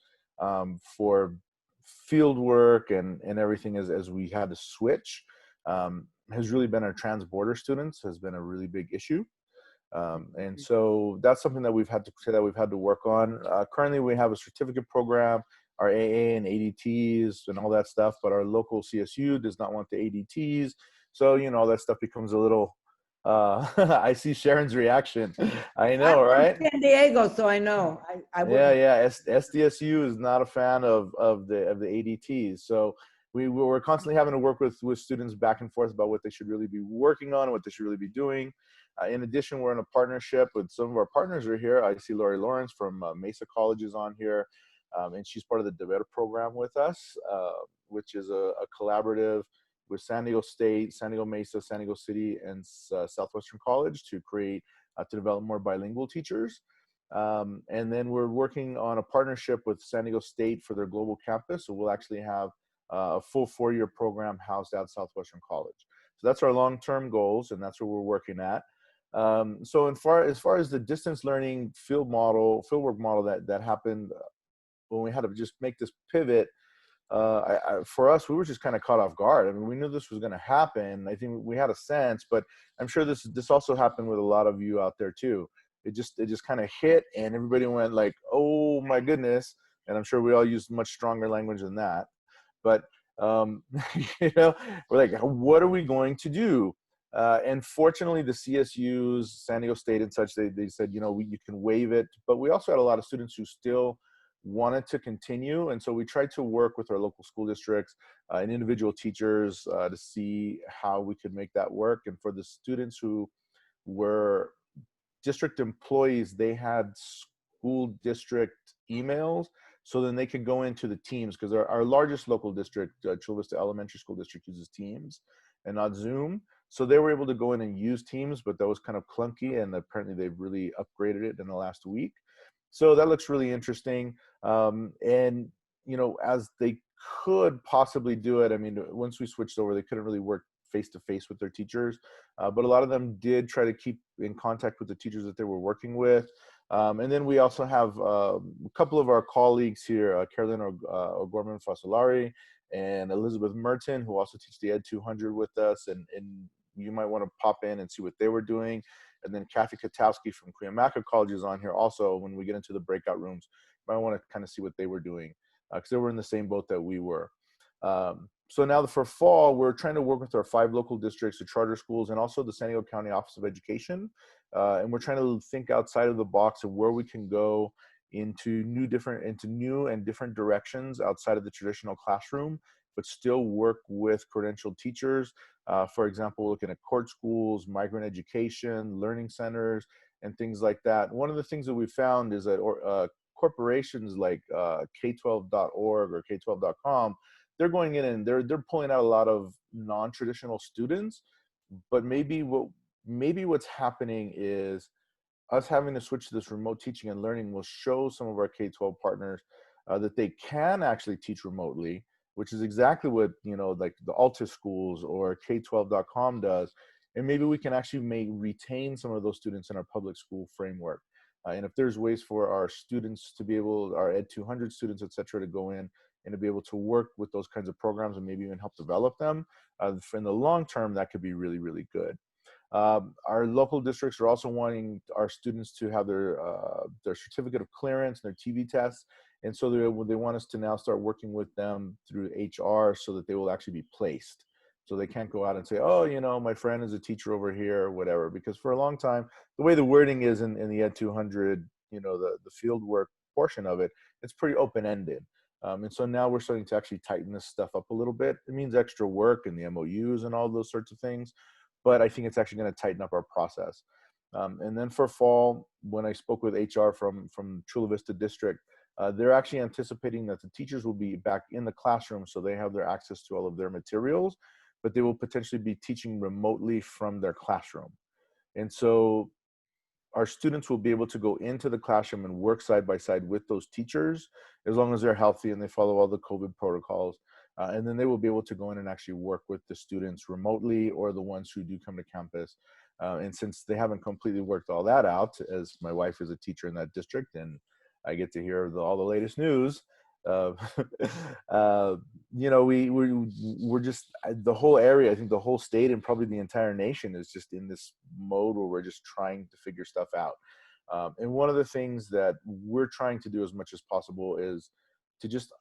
for field work and everything as we had to switch has really been our trans-border students has been a really big issue. And so that's something that we've had to work on. Currently, we have a certificate program, our AA and ADTs and all that stuff, but our local CSU does not want the ADTs. So, you know, all that stuff becomes a little, I see Sharon's reaction. I know, right? San Diego, so I know. Yeah. SDSU is not a fan of the ADTs. So we're constantly having to work with students back and forth about what they should really be working on, what they should really be doing. In addition, we're in a partnership with some of our partners are here. I see Lori Lawrence from Mesa College is on here, and she's part of the DeVeta program with us, which is a collaborative with San Diego State, San Diego Mesa, San Diego City, and Southwestern College to create, to develop more bilingual teachers. And then we're working on a partnership with San Diego State for their global campus. So we'll actually have a full 4-year program housed at Southwestern College. So that's our long-term goals, and that's what we're working at. So as far as the distance learning fieldwork model that happened when we had to just make this pivot, for us, we were just kind of caught off guard. I mean, we knew this was going to happen. I think we had a sense, but I'm sure this also happened with a lot of you out there too. It just kind of hit, and everybody went like, "Oh my goodness!" And I'm sure we all used much stronger language than that. But you know, we're like, "What are we going to do?" And fortunately, the CSUs, San Diego State and such, they said, you know, you can waive it. But we also had a lot of students who still wanted to continue. And so we tried to work with our local school districts and individual teachers to see how we could make that work. And for the students who were district employees, they had school district emails. So then they could go into the Teams, because our largest local district, Chula Vista Elementary School District, uses Teams and not Zoom. So they were able to go in and use Teams, but that was kind of clunky, and apparently they've really upgraded it in the last week. So that looks really interesting. And, you know, as they could possibly do it, I mean, once we switched over, they couldn't really work face-to-face with their teachers, but a lot of them did try to keep in contact with the teachers that they were working with. And then we also have a couple of our colleagues here, Carolyn O'Gorman Fasolari and Elizabeth Merton, who also teach the Ed 200 with us, and you might want to pop in and see what they were doing. And then Kathy Katowski from Cuyamaca College is on here also. When we get into the breakout rooms, you might want to kind of see what they were doing, because they were in the same boat that we were. So now for fall, we're trying to work with our 5 local districts, the charter schools, and also the San Diego County Office of Education. And we're trying to think outside of the box of where we can go into new and different directions outside of the traditional classroom, but still work with credentialed teachers. For example, looking at court schools, migrant education, learning centers, and things like that. One of the things that we found is that corporations like K12.org or K12.com, they're going in and they're pulling out a lot of non-traditional students, but maybe what's happening is us having to switch to this remote teaching and learning will show some of our K-12 partners that they can actually teach remotely, which is exactly what, you know, like the Alta schools or K12.com does. And maybe we can actually retain some of those students in our public school framework. And if there's ways for our students to be able, our Ed 200 students, et cetera, to go in and to be able to work with those kinds of programs and maybe even help develop them, in the long term, that could be really, really good. Our local districts are also wanting our students to have their certificate of clearance and their TV tests. And so they want us to now start working with them through HR so that they will actually be placed. So they can't go out and say, oh, you know, my friend is a teacher over here or whatever. Because for a long time, the way the wording is in the Ed 200, you know, the field work portion of it, it's pretty open-ended. And so now we're starting to actually tighten this stuff up a little bit. It means extra work and the MOUs and all those sorts of things, but I think it's actually going to tighten up our process. And then for fall, when I spoke with HR from Chula Vista District, they're actually anticipating that the teachers will be back in the classroom, so they have their access to all of their materials, but they will potentially be teaching remotely from their classroom. And so our students will be able to go into the classroom and work side by side with those teachers, as long as they're healthy and they follow all the COVID protocols. And then they will be able to go in and actually work with the students remotely, or the ones who do come to campus. And since they haven't completely worked all that out, as my wife is a teacher in that district and I get to hear all the latest news, you know, we're just, the whole area, I think the whole state and probably the entire nation is just in this mode where we're just trying to figure stuff out. And one of the things that we're trying to do as much as possible is to just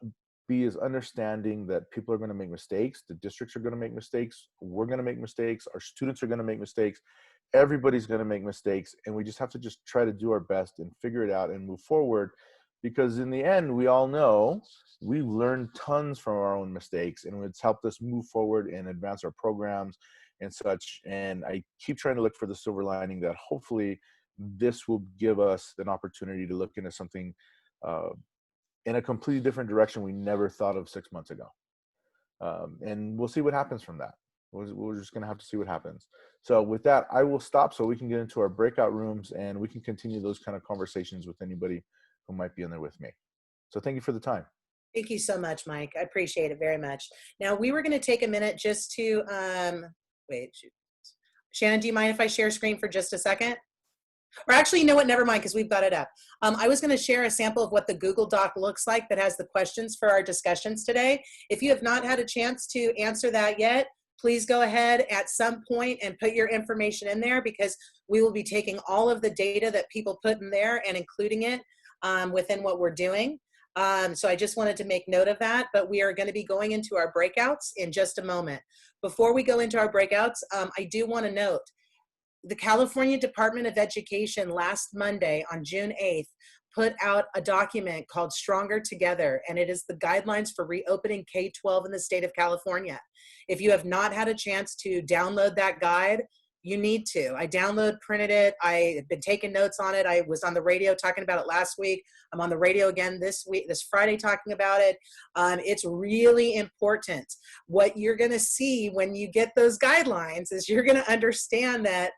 be as understanding that people are going to make mistakes, the districts are going to make mistakes, we're going to make mistakes, our students are going to make mistakes, everybody's going to make mistakes, and we just have to just try to do our best and figure it out and move forward. Because in the end, we all know we've learned tons from our own mistakes, and it's helped us move forward and advance our programs and such. And I keep trying to look for the silver lining that hopefully this will give us an opportunity to look into something in a completely different direction we never thought of 6 months ago. And we'll see what happens from that. We're just going to have to see what happens. So with that, I will stop so we can get into our breakout rooms and we can continue those kind of conversations with anybody who might be in there with me. So thank you for the time. Thank you so much, Mike. I appreciate it very much. Now, we were going to take a minute just to, wait, shoot. Shannon, do you mind if I share screen for just a second? Or actually, you know what, never mind, because we've got it up. I was going to share a sample of what the Google Doc looks like that has the questions for our discussions today. If you have not had a chance to answer that yet, please go ahead at some point and put your information in there, because we will be taking all of the data that people put in there and including it within what we're doing. So I just wanted to make note of that, but we are going to be going into our breakouts in just a moment. Before we go into our breakouts, I do want to note the California Department of Education last Monday on June 8th put out a document called Stronger Together, and it is the guidelines for reopening K-12 in the state of California. If you have not had a chance to download that guide, you need to. I printed it. I have been taking notes on it. I was on the radio talking about it last week. I'm on the radio again this Friday talking about it. It's really important. What you're going to see when you get those guidelines is you're going to understand that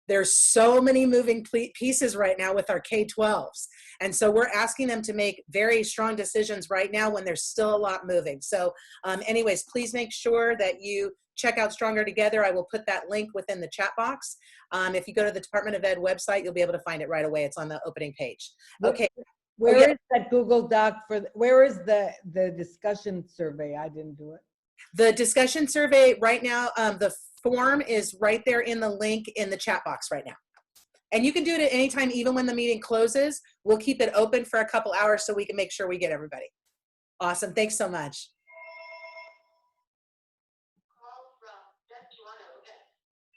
there's so many moving pieces right now with our K-12s. And so we're asking them to make very strong decisions right now when there's still a lot moving. So anyways, please make sure that you check out Stronger Together. I will put that link within the chat box. If you go to the Department of Ed website, you'll be able to find it right away. It's on the opening page. Okay. Where is that Google Doc where is the discussion survey? I didn't do it. The discussion survey right now, the form is right there in the link in the chat box right now. And you can do it at any time, even when the meeting closes. We'll keep it open for a couple hours so we can make sure we get everybody. Awesome, thanks so much.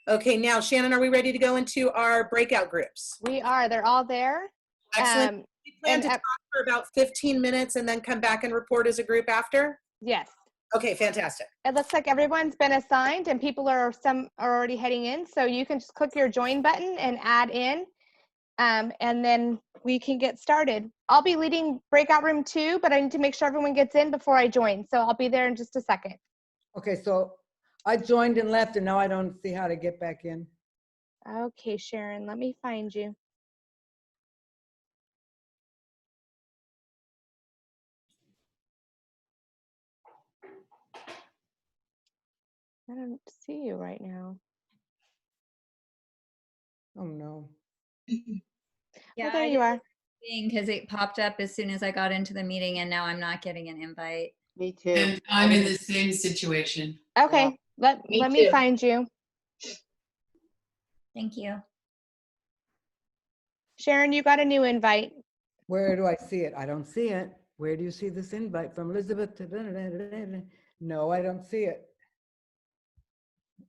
Okay, now Shannon, are we ready to go into our breakout groups? We are, they're all there. Excellent. We plan to talk for about 15 minutes and then come back and report as a group after? Yes. Okay, fantastic. It looks like everyone's been assigned and some are already heading in. So you can just click your join button and add in, and then we can get started. I'll be leading breakout room 2, but I need to make sure everyone gets in before I join. So I'll be there in just a second. Okay, so I joined and left and now I don't see how to get back in. Okay, Sharon, let me find you. I don't see you right now. Oh no. Yeah, there you are. Because it popped up as soon as I got into the meeting and now I'm not getting an invite. Me too. And I'm in the same situation. Okay, Yeah. let me find you. Thank you. Sharon, you got a new invite. Where do I see it? I don't see it. Where do you see this invite from Elizabeth? No, I don't see it.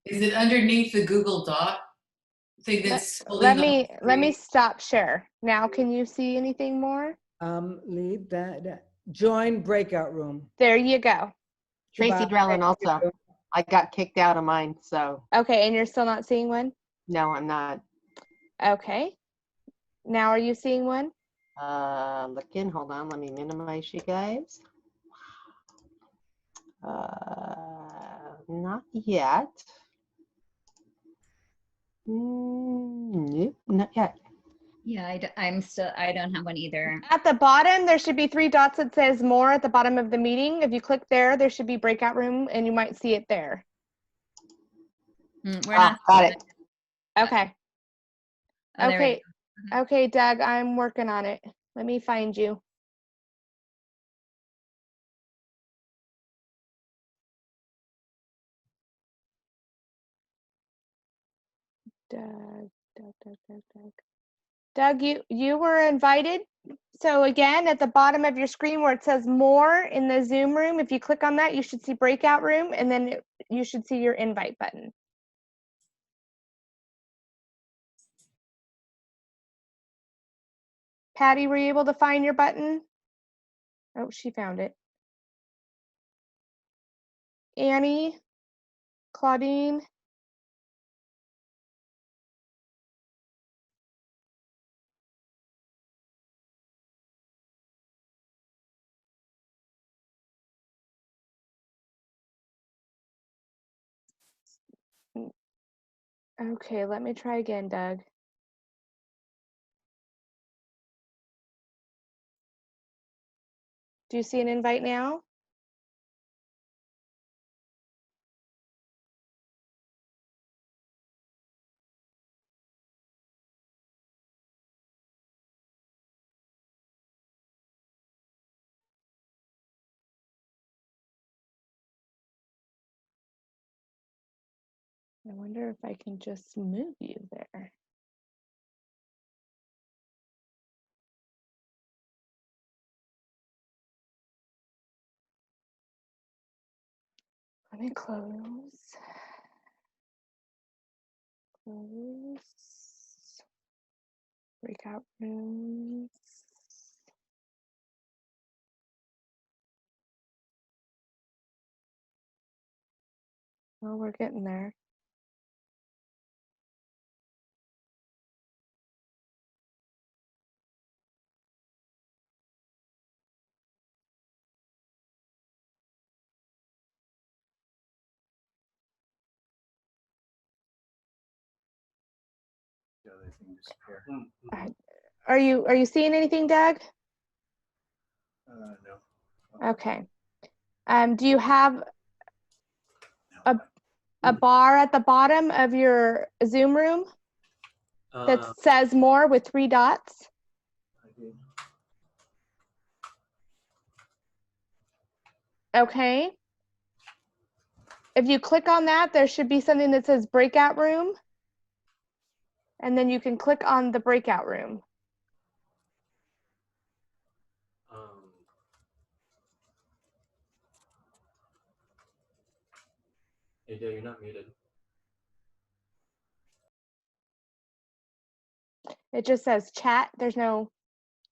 Is it underneath the Google Doc thing that's Let me stop share. Now, can you see anything more? Leave that. Join breakout room. There you go. Tracy Drellin also. I got kicked out of mine, so. Okay, and you're still not seeing one? No, I'm not. Okay. Now are you seeing one? Looking, hold on, let me minimize you guys. Not yet. Nope, not yet. Yeah, I don't have one either. At the bottom, there should be 3 dots that says more at the bottom of the meeting. If you click there, there should be breakout room and you might see it there. We're not. Got it. Okay. Oh, there we Okay. Okay, Doug, I'm working on it. Let me find you. Doug, you were invited. So again, at the bottom of your screen where it says more in the Zoom room, if you click on that, you should see breakout room, and then you should see your invite button. Patty, were you able to find your button? Oh, she found it. Annie, Claudine. Okay, let me try again, Doug. Do you see an invite now? I wonder if I can just move you there. Let me close. Close. Breakout rooms. Well, we're getting there. Are you seeing anything, Doug? No. Okay. Do you have a bar at the bottom of your Zoom room that says more with 3 dots? Okay. If you click on that, there should be something that says breakout room. And then you can click on the breakout room. Hey, Dave, you're not muted. It just says chat. There's no,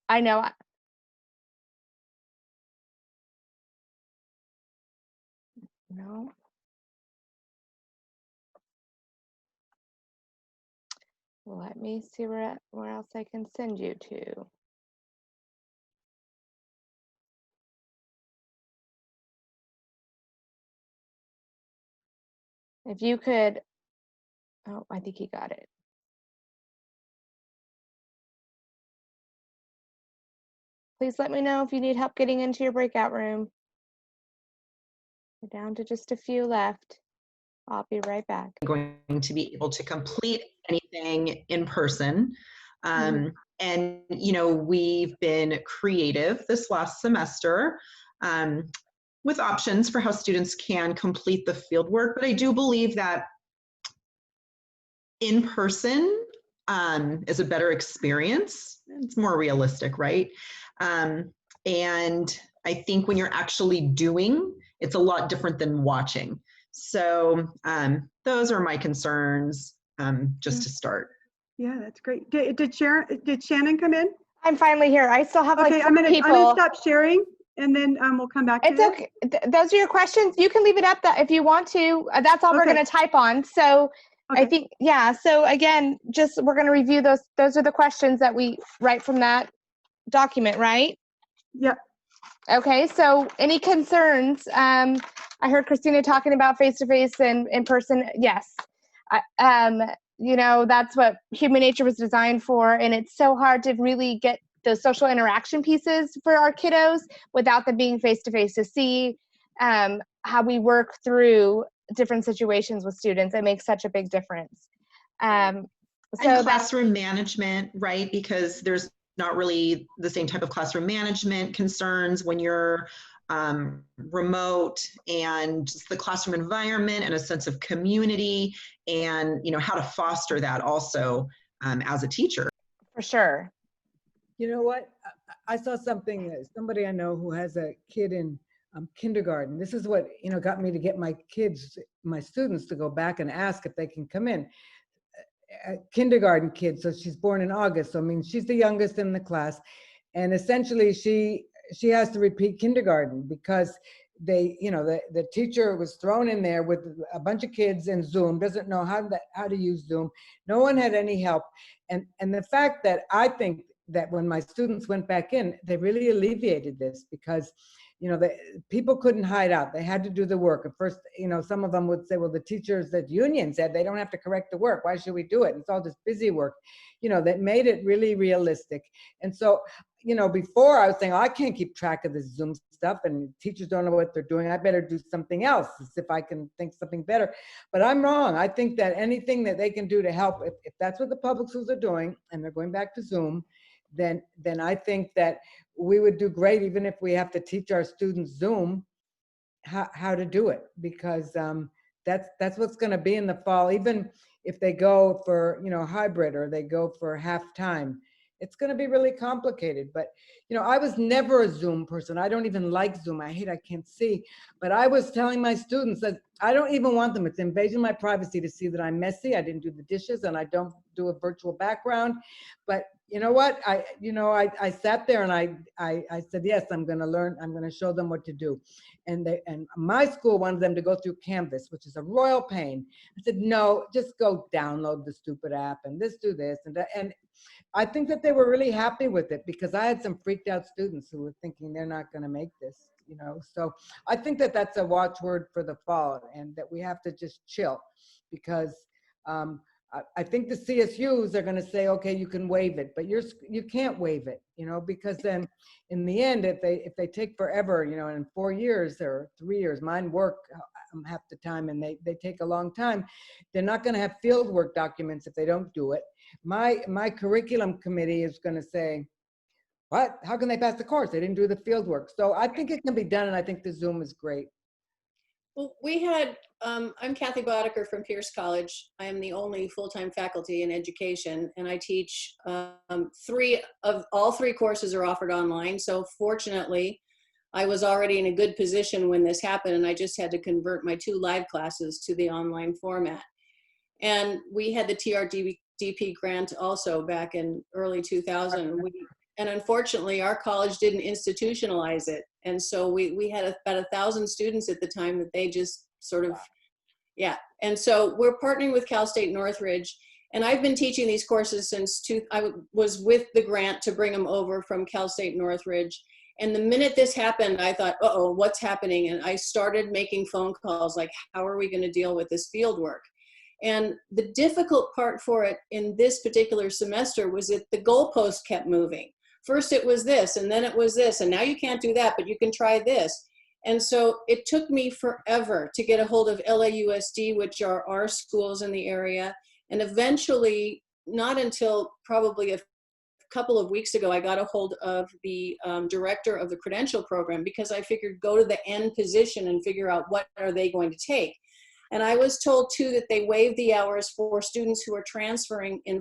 I know. No. Let me see where else I can send you to. If you could, oh, I think he got it. Please let me know if you need help getting into your breakout room. We're down to just a few left. I'll be right back. Going to be able to complete anything in person. And, you know, we've been creative this last semester with options for how students can complete the field work. But I do believe that in person is a better experience. It's more realistic, right? And I think when you're actually doing, it's a lot different than watching. So those are my concerns just to start. Yeah, that's great. Did Shannon come in? I'm finally here. I still have like I'm gonna people. stop sharing and then we'll come back to It's okay. Those are your questions. You can leave it up if you want to. That's all we're Okay. going to type on. So Okay. I think, yeah. So again, just we're going to review those. Those are the questions that we write from that document, right? Yep. Okay. So any concerns? I heard Christina talking about face-to-face and in person. Yes. You know, that's what human nature was designed for. And it's so hard to really get those social interaction pieces for our kiddos without them being face-to-face to see how we work through different situations with students. It makes such a big difference. And classroom management, right? Because there's not really the same type of classroom management concerns when you're remote, and just the classroom environment and a sense of community, and you know how to foster that also as a teacher. For sure. You know what? I saw something, somebody I know who has a kid in kindergarten. This is what, you know, got me to get my students to go back and ask if they can come in. A kindergarten kid, so she's born in August. So I mean, she's the youngest in the class. And essentially she has to repeat kindergarten because they, you know, the teacher was thrown in there with a bunch of kids in Zoom, doesn't know how to use Zoom. No one had any help. And the fact that I think that when my students went back in, they really alleviated this because, you know, people couldn't hide out. They had to do the work. At first, you know, some of them would say, well, the teachers at union said they don't have to correct the work. Why should we do it? It's all just busy work. You know, that made it really realistic. And so, you know, before I was saying, oh, I can't keep track of this Zoom stuff and teachers don't know what they're doing. I better do something else as if I can think something better. But I'm wrong. I think that anything that they can do to help, if that's what the public schools are doing and they're going back to Zoom, then I think that we would do great, even if we have to teach our students Zoom how to do it, because that's what's going to be in the fall. Even if they go for, you know, hybrid or they go for half-time, it's going to be really complicated. But, you know, I was never a Zoom person. I don't even like Zoom. I can't see. But I was telling my students that I don't even want them. It's invasion of my privacy to see that I'm messy. I didn't do the dishes and I don't do a virtual background. But you know what? I sat there and I said, yes, I'm going to learn. I'm going to show them what to do. And my school wanted them to go through Canvas, which is a royal pain. I said, no, just go download the stupid app and do this and that. And I think that they were really happy with it because I had some freaked out students who were thinking they're not going to make this, you know. So I think that that's a watchword for the fall, and that we have to just chill, because I think the CSUs are going to say, okay, you can waive it, but you can't waive it, you know, because then in the end, if they take forever, you know, in 4 years or 3 years, mine work half the time and they take a long time, they're not going to have field work documents if they don't do it. My curriculum committee is going to say, what? How can they pass the course? They didn't do the field work. So I think it can be done, and I think the Zoom is great. Well, we had, I'm Kathy Boddicker from Pierce College. I am the only full-time faculty in education, and I teach all three courses are offered online. So fortunately, I was already in a good position when this happened, and I just had to convert my 2 live classes to the online format. And we had the TRDP grant also back in early 2000. And unfortunately, our college didn't institutionalize it. And so we had about 1,000 students at the time that they just sort of, yeah. And so we're partnering with Cal State Northridge. And I've been teaching these courses since I was with the grant to bring them over from Cal State Northridge. And the minute this happened, I thought, uh-oh, what's happening? And I started making phone calls like, how are we going to deal with this field work? And the difficult part for it in this particular semester was that the goalpost kept moving. First it was this, and then it was this, and now you can't do that, but you can try this. And so it took me forever to get a hold of LAUSD, which are our schools in the area. And eventually, not until probably a couple of weeks ago, I got a hold of the director of the credential program, because I figured go to the end position and figure out what are they going to take. And I was told too that they waived the hours for students who are transferring in